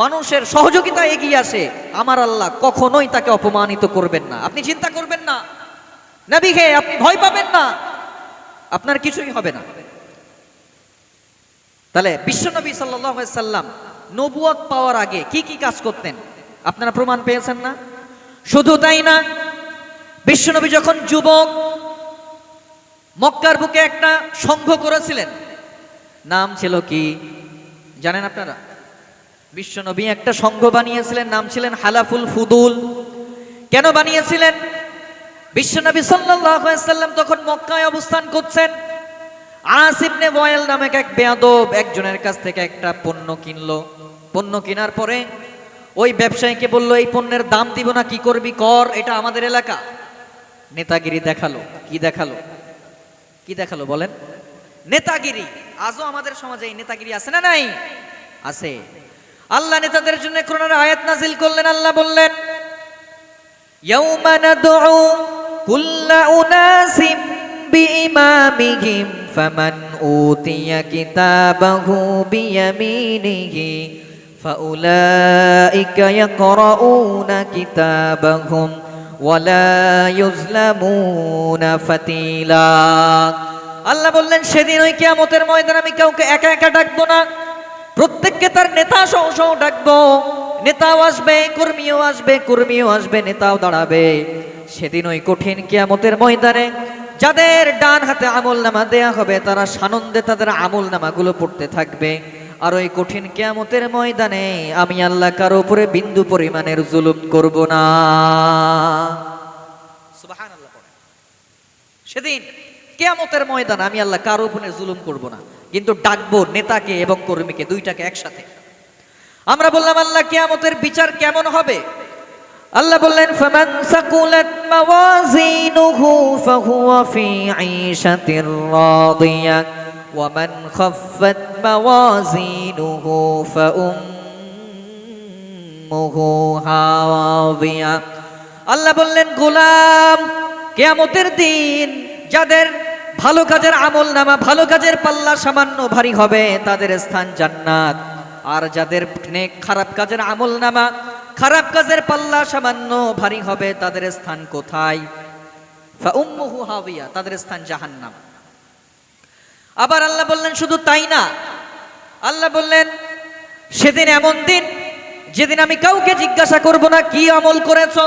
মানুষের সহযোগিতা এগিয়ে আসে, আমার আল্লাহ কখনোই তাকে অপমানিত করবেন না। আপনি চিন্তা করবেন না, নবী হে আপনি ভয় পাবেন না, আপনার কিছুই হবে না। তাহলে বিশ্বনবী সাল্লাল্লাহু আলাইহি সাল্লাম নবুয়ত পাওয়ার আগে কি কি কাজ করতেন আপনারা প্রমাণ পেয়েছেন না? শুধু তাই না, বিশ্বনবী যখন যুবক মক্কার বুকে একটা সংঘ করেছিলেন, নাম ছিল কি জানেন আপনারা? বিশ্বনবী একটা সংঘ বানিয়েছিলেন, নাম ছিলেন হালাফুল ফুদুল। কেন বানিয়েছিলেন? বিশ্বনবী সাল্লাল্লাহু আলাইহি সাল্লাম তখন মক্কায় অবস্থান করছেন। আস ইবনে ওয়াইল নামে এক বেয়াদব একজনের কাছ থেকে একটা পণ্য কিনলো। পণ্য কেনার পরে ওই ব্যবসায়ীকে বলল, এই পণ্যের দাম দিব না, কি করবি কর, এটা আমাদের এলাকা। নেতাগিরি দেখালো। কি দেখালো? কি দেখালো বলেন? নেতাগিরি। আজও আমাদের সমাজে এই নেতাগিরি আছে না নাই? আছে। আল্লাহ নেতাদের জন্য কোরআনের আয়াত নাজিল করলেন। আল্লাহ বললেন, ইয়াউমা নাদউ কুল্লা উনাসিম বিইমামিহিম ফামান উতিয়া কিতাবাহু বিয়ামিনিহি ফাউলাইকা ইয়াকরাউনা কিতাবাহুম ওয়ালা ইউজলামুনা ফাতিলা। আল্লাহ বললেন, সেদিন ওই কিয়ামতের ময়দানে আমি কাউকে একা একা ডাকবো না, প্রত্যেককে তার নেতা সহ সহ ডাকবো। নেতাও আসবে, কর্মীও আসবে, কর্মীও আসবে, নেতাও দাঁড়াবে। সেদিন ওই কঠিন কিয়ামতের ময়দানে যাদের ডান হাতে আমলনামা দেয়া হবে তারা সানন্দে তাদের আমলনামাগুলো পড়তে থাকবে। আর ওই কঠিন কিয়ামতের ময়দানে আমি আল্লাহ কারো উপরে বিন্দু পরিমাণের জুলুম করব না। সুবহানাল্লাহ। সেদিন কিয়ামতের ময়দানে আমি আল্লাহ কারো উপরে জুলুম করব না, কিন্তু ডাকবো নেতাকে এবং কর্মীকে, দুইটাকে একসাথে। আমরা বললাম, আল্লাহ কিয়ামতের বিচার কেমন হবে? আল্লাহ বললেন ফামান সাকুলাত মাওয়াজিনুহু ফাহুয়া ফি ঈশাতির রাদিয়া ওয়া মান খাফফাত মাওয়াজিনুহু ফাউম্মুহু হাওিয়া। আল্লাহ বললেন গোলাম, কিয়ামতের দিন যাদের ভালো কাজের আমলনামা, ভালো কাজের পাল্লা সামান্য ভারী হবে তাদের স্থান জান্নাত, আর যাদের নেক খারাপ কাজের আমলনামা, খারাপ কাজের পাল্লা সামান্য ভারী হবে তাদের স্থান কোথায়? ফাউম্মুহু হাবিয়া, তাদের স্থান জাহান্নাম। আবার আল্লাহ বললেন শুধু তাই না, আল্লাহ বললেন সেদিন এমন দিন যেদিন আমি কাউকে জিজ্ঞাসা করব না কি আমল করেছো,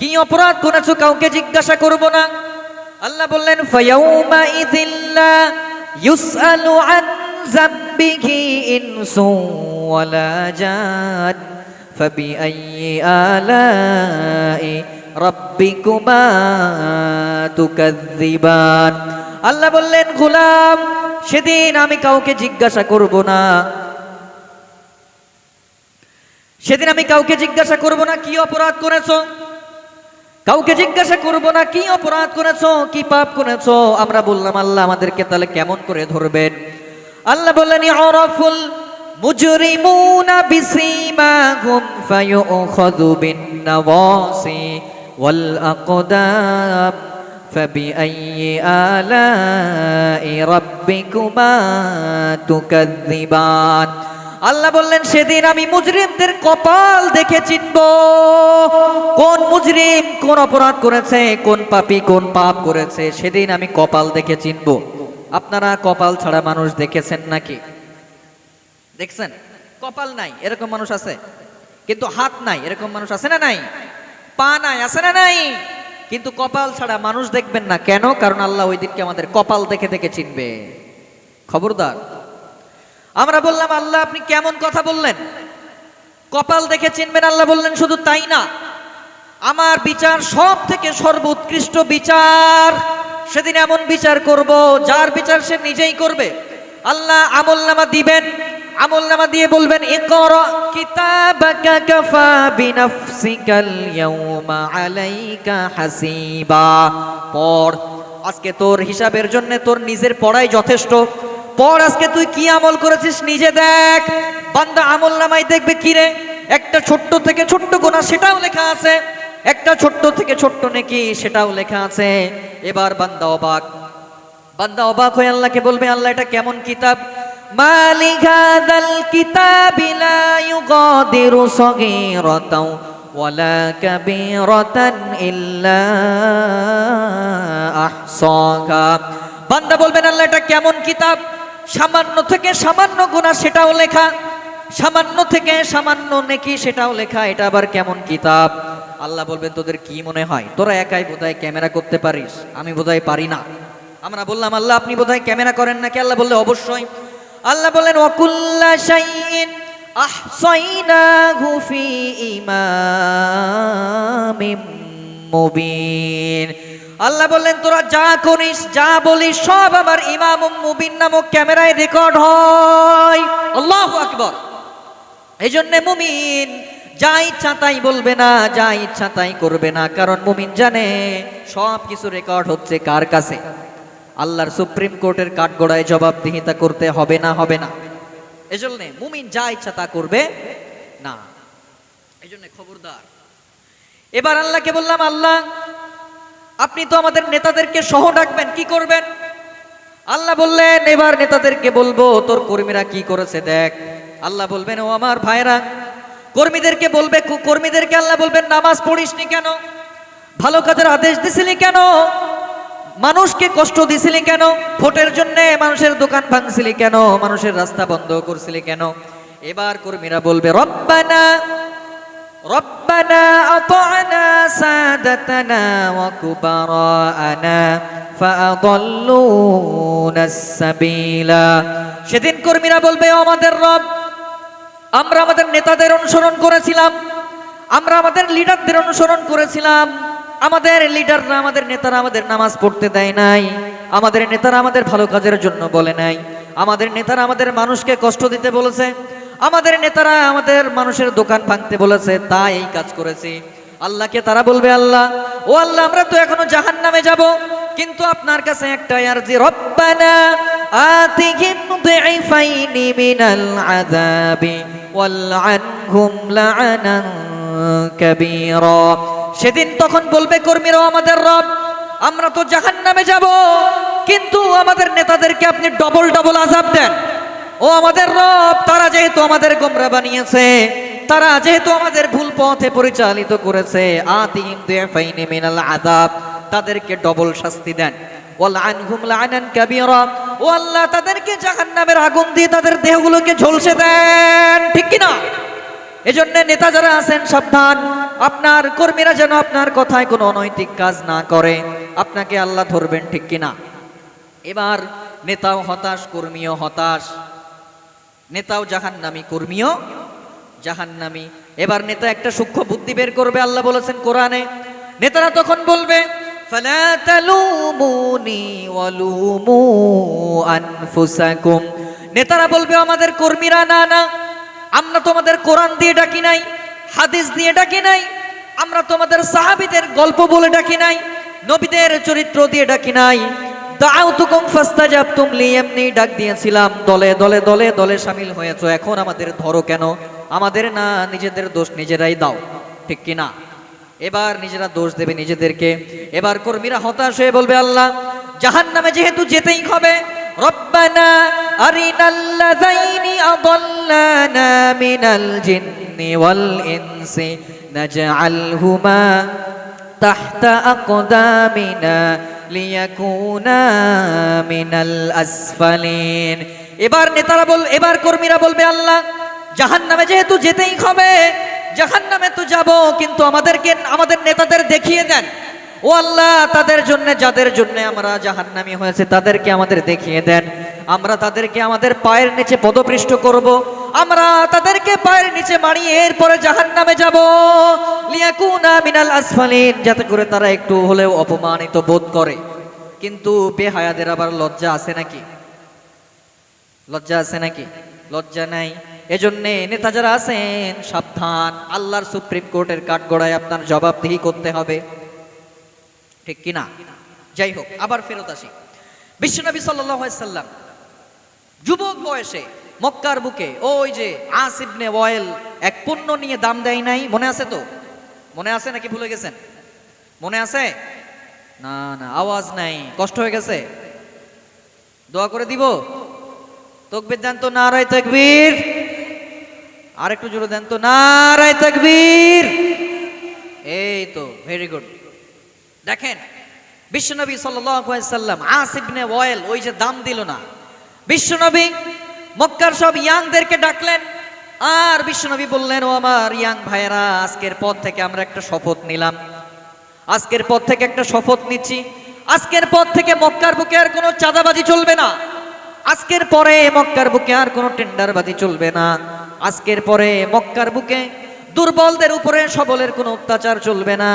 কি অপরাধ করেছো, কাউকে জিজ্ঞাসা করব না। আল্লাহ বললেন ফায়াউমা ইযিল্লা ইউসআলু আন যামবিহি ইনসু ওয়ালা জান ফাবিআইয়ি আলাই রাব্বিকুমা তুকাযযিবান। আল্লাহ বললেন গোলাম, সেদিন আমি কাউকে জিজ্ঞাসা করব না, সেদিন আমি কাউকে জিজ্ঞাসা করব না কি অপরাধ করেছো, কাউকে জিজ্ঞাসা করব না কি অপরাধ করেছো, কি পাপ করেছো। আমরা বললাম আল্লাহ আমাদেরকে তাহলে কেমন করে ধরবেন? আল্লাহ বললেন ইউরাফুল মুজরিমুনা বিসীমাহুম ফায়ুখাযু বিন-নাওয়াসি ওয়াল আকদাম ফাবিআইয়ি আলাই রাব্বিকুমা তুকাযযিবান। আল্লাহ বললেন সেদিন আমি মুজরিমদের কপাল দেখে চিনব, কোন মুজরিম কোন অপরাধ করেছে, কোন পাপী কোন পাপ করেছে, সেদিন আমি কপাল দেখে চিনব। আপনারা কপাল ছাড়া মানুষ দেখেছেন নাকি? দেখছেন? কপাল নাই এরকম মানুষ আছে, কিন্তু হাত নাই এরকম মানুষ আছে না নাই? পা নাই আছে না নাই? কিন্তু কপাল ছাড়া মানুষ দেখবেন না কেন? কারণ আল্লাহ ওই দিনকে আমাদের কপাল দেখে দেখে চিনবে। খবরদার। আমরা বললাম আল্লাহ আপনি কেমন কথা বললেন, কপাল দেখে চিনবেন? আল্লাহ বললেন শুধু তাই না, আমার বিচার সব থেকে সর্বোৎকৃষ্ট বিচার। সেদিন এমন বিচার করব যার বিচার সে নিজেই করবে। আল্লাহ আমলনামা দিবেন, আমলনামা দিয়ে বলবেন ইকরা কিতাবাকা কাফা বিনাফসিকাল ইয়াউমা আলাইকা হাসিবা। পড়, আজকে তোর হিসাবের জন্য তোর নিজের পড়াই যথেষ্ট। পড়, আজকে তুই কি আমল করেছিস নিজে দেখ। বান্দা আমলনামায় দেখবে কি রে, একটা ছোট্ট থেকে ছোট্ট গুনাহ সেটাও লেখা আছে, একটা ছোট্ট থেকে ছোট্ট নেকি সেটাও লেখা আছে। এবার বান্দা অবাক, বান্দা অবাক হয়ে আল্লাহকে বলবে আল্লাহ এটা কেমন কিতাব? মালি হাযাল কিতাবি লা ইউগাদিরু সগীরাতাও ওয়ালা কাবীরাতান ইল্লা আহসাহা। বান্দা বলবেন আল্লাহ এটা কেমন কিতাব? সামান্য থেকে সামান্য গুনাহ সেটাও লেখা, সামান্য থেকে সামান্য নেকি সেটাও লেখা, এটা আবার কেমন কিতাব? আল্লাহ বলবেন তোদের কি মনে হয় তোরা একাই বোধহয় ক্যামেরা করতে পারিস, আমি বোধহয় পারি না। আমরা বললাম আল্লাহ আপনি বোধহয় ক্যামেরা করেন নাকি? আল্লাহ বললে অবশ্যই। আল্লাহ বললেন ওয়াকুল্লা শাইইন আহসাইনাহু ফি ইমামিম মুবিন। আল্লাহ বললেন তোরা যা করিস যা বলিস সব আমার ইমামুম মুবিন নামক ক্যামেরায় রেকর্ড হয়। আল্লাহু আকবার। এই জন্য মুমিন যা ইচ্ছা তাই বলবে না, যা ইচ্ছা তাই করবে না, কারণ মুমিন জানে সব কিছু রেকর্ড হচ্ছে কার কাছে? আল্লাহর সুপ্রিম কোর্টের কাঠগড়ায় জবাবদিহিতা করতে হবে না, হবে না। এজন্য মুমিন যা ইচ্ছা তা করবে না, এজন্য খবরদার। এবার আল্লাহকে বললাম আল্লাহ আপনি তো আমাদের নেতাদেরকে সহ ডাকবেন, কি করবেন? আল্লাহ বললেন এবার নেতাদেরকে বলবো তোর কর্মীরা কি করেছে দেখ। আল্লাহ বলবেন ও আমার ভাইরা, কর্মীদেরকে বলবে, কর্মীদেরকে আল্লাহ বলবেন নামাজ পড়িসনি কেন, ভালো কাজের আদেশ দিছিলি কেন, মানুষকে কষ্ট দিছিলি কেন, ভোটের জন্য মানুষের দোকান ভাঙছিলি কেন, মানুষের রাস্তা বন্ধ করছিলি কেন? এবার কর্মীরা বলবে রব্বানা রব্বানা আতা'না সাদাতানা ওয়া কুবারা'ানা ফাআদাল্লুনাস সাবিলা। সেদিন কর্মীরা বলবে ও আমাদের রব, আমরা আমাদের নেতাদের অনুসরণ করেছিলাম, আমরা আমাদের লিডারদের অনুসরণ করেছিলাম, আমাদের লিডাররা আমাদের নেতারা আমাদের নামাজ পড়তে দেয় নাই, আমাদের নেতারা আমাদের ভালো কাজের জন্য বলে নাই, আমাদের নেতারা আমাদের মানুষকে কষ্ট দিতে বলেছে, আমাদের নেতারা আমাদের মানুষের দোকান ভাঙতে বলেছে, তাই এই কাজ করেছি। আল্লাহকে তারা বলবে, আল্লাহ, ও আল্লাহ, আমরা তো এখনো জাহান্নামে যাব, কিন্তু আপনার কাছে একটা আরজি, রব্বানা আতিহিম দুইফাইনি মিনাল আযাবি ওয়ালআনহুম লা'নান কাবীরা। সেদিন তখন বলবে কর্মীরাও, আমাদের রব, আমরা তো জাহান্নামে যাব, কিন্তু আমাদের নেতাদেরকে আপনি ডবল ডবল আযাব দেন। ও আমাদের রব, তারা যেহেতু আমাদের গোমরা বানিয়েছে, তারা যেহেতু আমাদের ভুল পথে পরিচালিত করেছে, আতিহিম দুইফাইনি মিনাল আযাব, তাদেরকে ডবল শাস্তি দেন। ওয়ালআনহুম লা'নান কাবীরা, ও আল্লাহ, তাদেরকে জাহান্নামের আগুন দিয়ে তাদের দেহগুলোকে ঝলসে দেন। ঠিক কি না? এজন্য নেতা যারা আছেন সাবধান, আপনার কর্মীরা যেন আপনার কথায় কোনো অনৈতিক কাজ না করে, আপনাকে আল্লাহ ধরবেন। ঠিক কি না? এবার নেতাও হতাশ, কর্মীও হতাশ, নেতাও জাহান্নামী, কর্মীও জাহান্নামী। এবার নেতা একটা সূক্ষ্ম বুদ্ধি বের করবে, আল্লাহ বলেছেন কোরআনে, নেতারা তখন বলবে, ফালা তালুমুনি ওয়ালুমু আনফুসাকুম। নেতারা বলবে, আমাদের কর্মীরা, না না, আমরা তোমাদের কোরআন দিয়ে ডাকি নাই, হাদিস দিয়ে ডাকি নাই, আমরা তোমাদের সাহাবীদের গল্প বলে ডাকি নাই, নবীদের চরিত্র দিয়ে ডাকি নাই, দাউতুকুম ফাস্তাজাবতুম লি, এমনি ডাক দিয়েছিলাম, দলে দলে দলে দলে শামিল হয়েছো, এখন আমাদের ধরো কেন? আমাদের না, নিজেদের দোষ নিজেরাই দাও। ঠিক কি না? এবার নিজেরা দোষ দেবে নিজেদেরকে। এবার কর্মীরা হতাশ হয়ে বলবে, আল্লাহ, জাহান্নামে যেহেতু যেতেই হবে, রব্বানা আরিনাল্লাযাইনি আদাল্লানা মিনাল জিন্নি ওয়াল ইনসি নাজআলহুমা তাহতা আকদামিনা লিয়াকুনা মিনাল আসফালিন। এবার কর্মীরা বলবে, আল্লাহ, জাহান্নামে যেহেতু যেতেই হবে, জাহান্নামে তো যাব, কিন্তু আমাদেরকে আমাদের নেতাদের দেখিয়ে দেন। ও আল্লাহ, তাদের জন্য, যাদের জন্য আমরা জাহান্নামী হয়েছে, তাদেরকে আমাদের দেখিয়ে দেন। আমরা তাদেরকে আমাদের পায়ের নিচে পদপৃষ্ঠ করব, আমরা তাদেরকে পায়ের নিচে মারিয়ে এরপরে জাহান্নামে যাব, লিয়াকুনা মিনাল আসফালিন, যাতে করে তারা একটু হলেও অপমানিত বোধ করে। কিন্তু বেহায়াদের আবার লজ্জা আছে নাকি? লজ্জা আছে নাকি? লজ্জা নাই। এজন্য নেতা যারা আছেন সাবধান, আল্লাহর সুপ্রিম কোর্টের কাঠগড়ায় আপনার জবাবদিহি করতে হবে। ঠিক কিনা? যাই হোক, আবার ফেরত আসি। বিশ্বনবী সাল্লাল্লাহু আলাইহি সাল্লাম যুবক বয়সে মক্কার বুকে ওই যে আস ইবনে ওয়াইল এক পণ্য নিয়ে দাম দেয় নাই, মনে আছে তো? মনে আছে নাকি ভুলে গেছেন? মনে আছে? না না, আওয়াজ নাই, কষ্ট হয়ে গেছে। দোয়া করে দিব? তাকবীর দেন তো, নারায়ে তাকবীর। আর একটু জোরে দেন তো, নারায়ে তাকবীর। এই তো, ভেরি গুড। দেখেন, বিশ্বনবী সাল্লাল্লাহু আলাইহি সাল্লাম আস ইবনে ওয়াইল ওই যে দাম দিল না, বিশ্বনবী মক্কার সব ইয়াংদেরকে ডাকলেন, আর বিশ্বনবী বললেন, ও আমার ইয়াং ভাইয়েরা, আজকের পর থেকে আমরা একটা শপথ নিলাম, আজকের পর থেকে একটা শপথ নিচ্ছি, আজকের পর থেকে মক্কার বুকে আর কোনো চাঁদাবাজি চলবে না, আজকের পরে মক্কার বুকে আর কোনো টেন্ডারবাজি চলবে না, আজকের পরে মক্কার বুকে দুর্বলদের উপরে সবলের কোনো অত্যাচার চলবে না,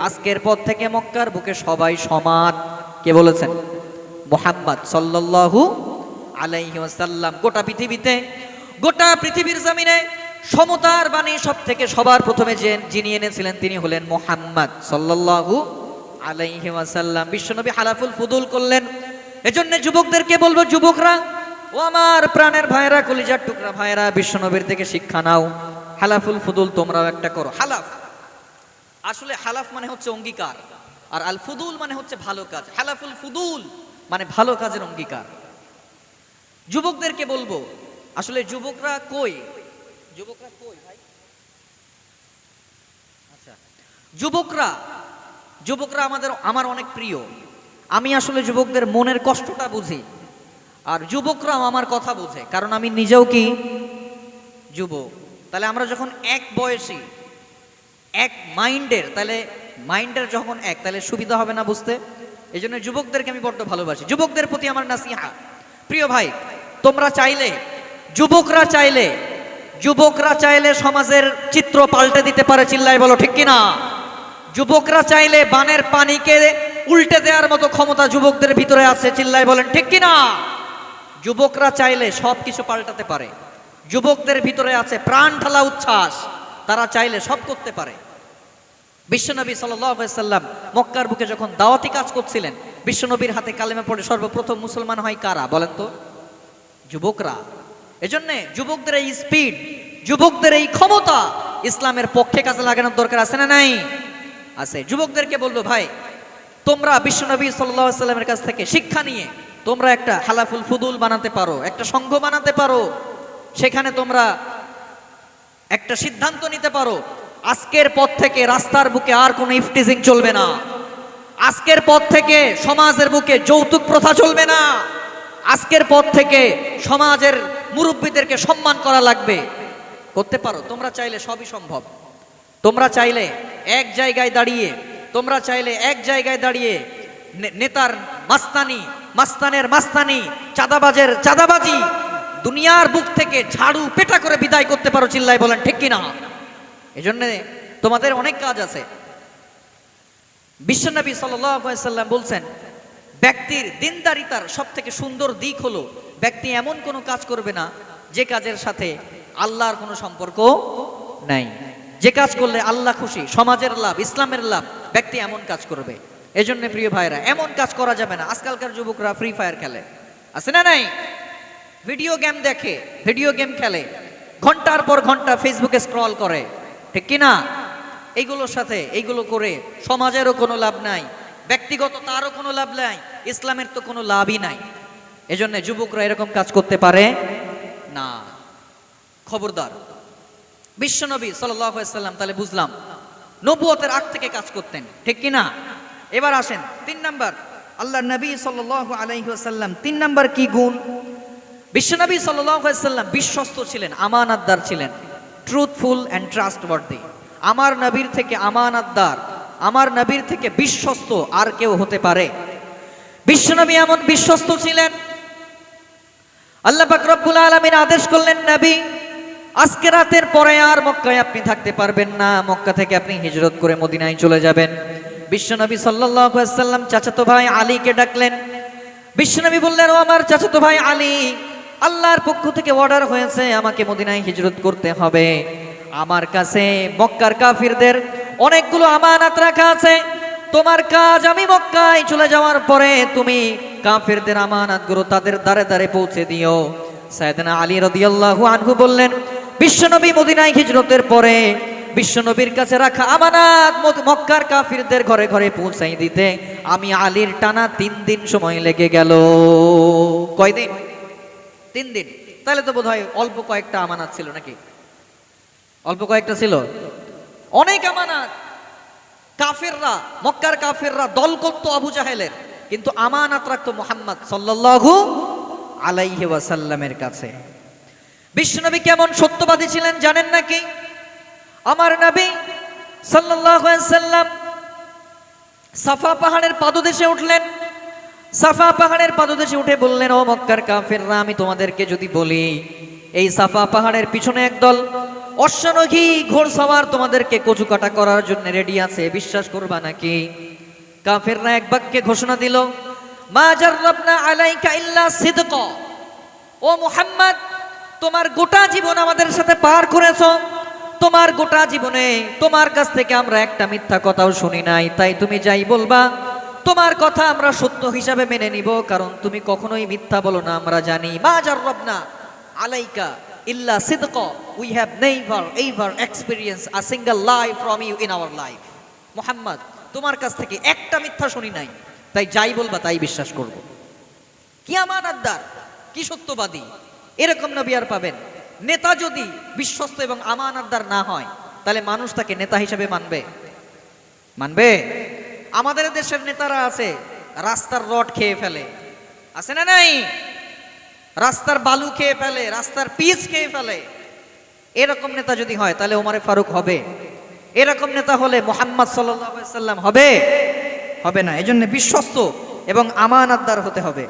আজকের পর থেকে মক্কার বুকে সবাই সমান। কে বলেছেন? মুহাম্মদ সাল্লাল্লাহু আলাইহি ওয়াসাল্লাম। গোটা পৃথিবীর জমিনে সমতার বাণী সবার প্রথমে যিনি এনেছিলেন তিনি হলেন মুহাম্মদ সাল্লাল্লাহু আলাইহি ওয়াসাল্লাম। বিশ্বনবী হালাফুল ফুদুল করলেন। এজন্য যুবকদেরকে বলবো, যুবকরা, ও আমার প্রাণের ভাইরা, কলিজার টুকরা ভাইরা, বিশ্বনবীর থেকে শিক্ষা নাও, হালাফুল ফুদুল তোমরাও একটা করো। হালাফ, আসলে হালাফ মানে হচ্ছে অঙ্গীকার, আর আল ফুদুল মানে হচ্ছে ভালো কাজ। হালাফুল ফুদুল মানে ভালো কাজের অঙ্গীকার। যুবকদেরকে বলবো, আসলে যুবকরা কই ভাই? আচ্ছা, যুবকরা আমার অনেক প্রিয়। আমি আসলে যুবকদের মনের কষ্টটা বুঝি, আর যুবকরাও আমার কথা বোঝে, কারণ আমি নিজেও কি যুবক। তাহলে আমরা যখন এক বয়সী, এক মাইন্ডের, তাহলে মাইন্ডের যখন এক, তাহলে সুবিধা হবে না বুঝতে। এই জন্য যুবকদেরকে আমি বড্ড ভালোবাসি। যুবকদের প্রতি আমার নাসিহা, প্রিয় ভাই, তোমরা চাইলে, যুবকরা চাইলে সমাজের চিত্র পাল্টে দিতে পারে। চিল্লায় বলো ঠিক কিনা? যুবকরা চাইলে বানের পানিকে উল্টে দেওয়ার মতো ক্ষমতা যুবকদের ভিতরে আছে। চিল্লায় বলেন ঠিক কিনা? যুবকরা চাইলে সবকিছু পাল্টাতে পারে। যুবকদের ভিতরে আছে প্রাণ ঢালা উচ্ছ্বাস, তারা চাইলে সব করতে পারে। বিশ্বনবী সাল্লাল্লাহু আলাইহি সাল্লাম মক্কার বুকে যখন দাওয়াতি কাজ করছিলেন, বিশ্বনবীর হাতে কালেমা পড়ে সর্বপ্রথম মুসলমান হয় কারা বলেন তো? যুবকরা। এজন্য যুবকদের এই স্পিড, যুবকদের এই ক্ষমতা ইসলামের পক্ষে কাজে লাগানোর দরকার আছে না নাই? আছে। যুবকদেরকে বলবো, ভাই তোমরা বিশ্বনবী সাল্লাল্লাহু আলাইহি সাল্লামের কাছ থেকে শিক্ষা নিয়ে তোমরা একটা হালাফুল ফুদুল বানাতে পারো, একটা সংঘ বানাতে পারো, সেখানে তোমরা একটা সিদ্ধান্ত নিতে পারো, আজকের পর থেকে রাস্তার বুকে আর কোনো ইফটিজিং চলবে না, আজকের পর থেকে সমাজের বুকে যৌতুক প্রথা চলবে না, আজকের পর থেকে সমাজের মুরব্বীদেরকে সম্মান করা লাগবে। করতে পারো তোমরা চাইলে, সবই সম্ভব। তোমরা চাইলে এক জায়গায় দাঁড়িয়ে, তোমরা চাইলে এক জায়গায় দাঁড়িয়ে নেতার মাস্তানি, মাস্তানের মাস্তানি, চাঁদাবাজের চাঁদাবাজি দুনিয়ার বুক থেকে ঝাড়ু পেটা করে বিদায় করতে পারো। চিল্লায় বলেন ঠিক কিনা? এজন্য তোমাদের অনেক কাজ আছে। বিশ্বনবী সাল্লাল্লাহু আলাইহি সাল্লাম বলছেন, ব্যক্তির দিনদারিতার সব থেকে সুন্দর দিক হলো ব্যক্তি এমন কোনো কাজ করবে না যে কাজের সাথে আল্লাহর কোনো সম্পর্ক নাই। যে কাজ করলে আল্লাহ খুশি, সমাজের লাভ, ইসলামের লাভ, ব্যক্তি এমন কাজ করবে। এজন্য প্রিয় ভাইরা, এমন কাজ করা যাবে না। আজকালকার যুবকরা ফ্রি ফায়ার খেলে, আছে না নাই? ভিডিও গেম দেখে, ভিডিও গেম খেলে, ঘন্টার পর ঘন্টা ফেসবুকে স্ক্রল করে, ঠিক কিনা? এইগুলোর সাথে এইগুলো করে সমাজেরও কোনো লাভ নাই, ব্যক্তিগত তারও কোনো লাভ নাই, ইসলামের তো কোনো লাভই নাই। এজন্য যুবকরা এরকম কাজ করতে পারে না। খবরদার। বিশ্বনবী সাল্লাল্লাহু আলাইহি সাল্লাম তাহলে বুঝলাম নবুয়তের আগ থেকে কাজ করতেন, ঠিক কিনা? এবার আসেন 3 নাম্বার, আল্লাহ নবী সাল্লাল্লাহু আলাইহি ওয়াসাল্লাম 3 নাম্বার কি গুণ? বিশ্বনবী সাল্লাল্লাহু আলাইহি ওয়াসাল্লাম বিশ্বস্ত ছিলেন, আমানতদার ছিলেন, ট্রুথফুল এন্ড ট্রাস্টওয়ার্দি। আমার নবীর থেকে আমানতদার, আমার নবীর থেকে বিশ্বস্ত আর কেউ হতে পারে? বিশ্বনবী এমন বিশ্বস্ত ছিলেন, আল্লাহ পাক রব্বুল আলামিন আদেশ করলেন, নবী আজকে রাতের পরে আর মক্কায় আপনি থাকতে পারবেন না, মক্কা থেকে আপনি হিজরত করে মদিনায় চলে যাবেন। বিশ্বনবী সাল্লাল্লাহু আলাইহি ওয়াসাল্লাম চাচাতো ভাই আলীকে ডাকলেন। বিশ্বনবী বললেন, ও আমার চাচাতো ভাই আলী, আল্লাহর পক্ষ থেকে অর্ডার হয়েছে আমাকে মদিনায় হিজরত করতে হবে। আমার কাছে মক্কার কাফিরদের অনেকগুলো আমানত রাখা আছে। তোমার কাজ আমি মক্কায় চলে যাওয়ার পরে তুমি কাফিরদের আমানতগুলো তাদের দ্বারে দ্বারে পৌঁছে দিও। সাইয়েদনা আলী রাদিয়াল্লাহু আনহু বললেন, বিশ্বনবী মদিনায় হিজরতের পরে বিশ্বনবীর কাছে রাখা আমানত মক্কার কাফিরদের ঘরে ঘরে পৌঁছাই দিতে আমি আলীর টানা 3 দিন সময় লেগে গেল। কয়দিন? 3 দিন। তাহলে তো বোধহয় অল্প কয়েকটা আমানত ছিল নাকি? অল্প কয়েকটা ছিল? অনেক আমানত। কাফিররা, মক্কার কাফিররা দল করত আবু জাহেলের, কিন্তু আমানত রাখতো মুহাম্মদ সাল্লাল্লাহু আলাইহি ওয়াসাল্লামের কাছে। বিশ্বনবী কেমন সত্যবাদী ছিলেন জানেন নাকি? আমার নবী সাল্লাল্লাহু আলাইহি ওয়াসাল্লাম সাফা পাহাড়ের পাদদেশে উঠলেন। সাফা পাহাড়ের পাদদেশে উঠে বললেন, ও মক্কার কাফিররা, আমি তোমাদেরকে যদি বলি এই সাফা পাহাড়ের পিছনে একদল অশ্বারোহী ঘোড়সওয়ার তোমাদেরকে কচুকাটা করার জন্য রেডি আছে, বিশ্বাস করবা নাকি? কাফিররা এক বাক্যে ঘোষণা দিল, মা জাররাবনা আলাইকা ইল্লা সিদকা। ও মুহাম্মদ, তোমার গোটা জীবন আমাদের সাথে পার করেছো, তোমার গোটা জীবনে তোমার কাছ থেকে আমরা একটা মিথ্যা কথাও শুনি নাই, তাই তুমি যাই বলবা তোমার কথা আমরা সত্য হিসাবে মেনে নিব, কারণ তুমি কখনোই মিথ্যা বলো না, আমরা জানি। মা জাররাবনা আলাইকা ইল্লা সিদকা, we have never ever experience a single lie from you in our life. Muhammad, তোমার কাছ থেকে একটা মিথ্যা শুনি নাই, তাই যাই বলবা তাই বিশ্বাস করব। কি আমানতদার, কি সত্যবাদী! এরকম নবী আর পাবেন? নেতা যদি বিশ্বস্ত এবং আমানতদার না হয়, তাহলে মানুষ তাকে নেতা হিসেবে মানবে? মানবে? আমাদের দেশের নেতারা আছে রাস্তার রড খেয়ে ফেলে, আছে না নাই? রাস্তার বালু খেয়ে ফেলে, রাস্তার পিচ খেয়ে ফেলে। এরকম নেতা যদি হয় তাহলে ওমরে ফারুক হবে? এরকম নেতা হলে মুহাম্মদ সাল্লাল্লাহু আলাইহি ওয়াসাল্লাম হবে? হবে না। এজন্য বিশ্বস্ত এবং আমানতদার হতে হবে।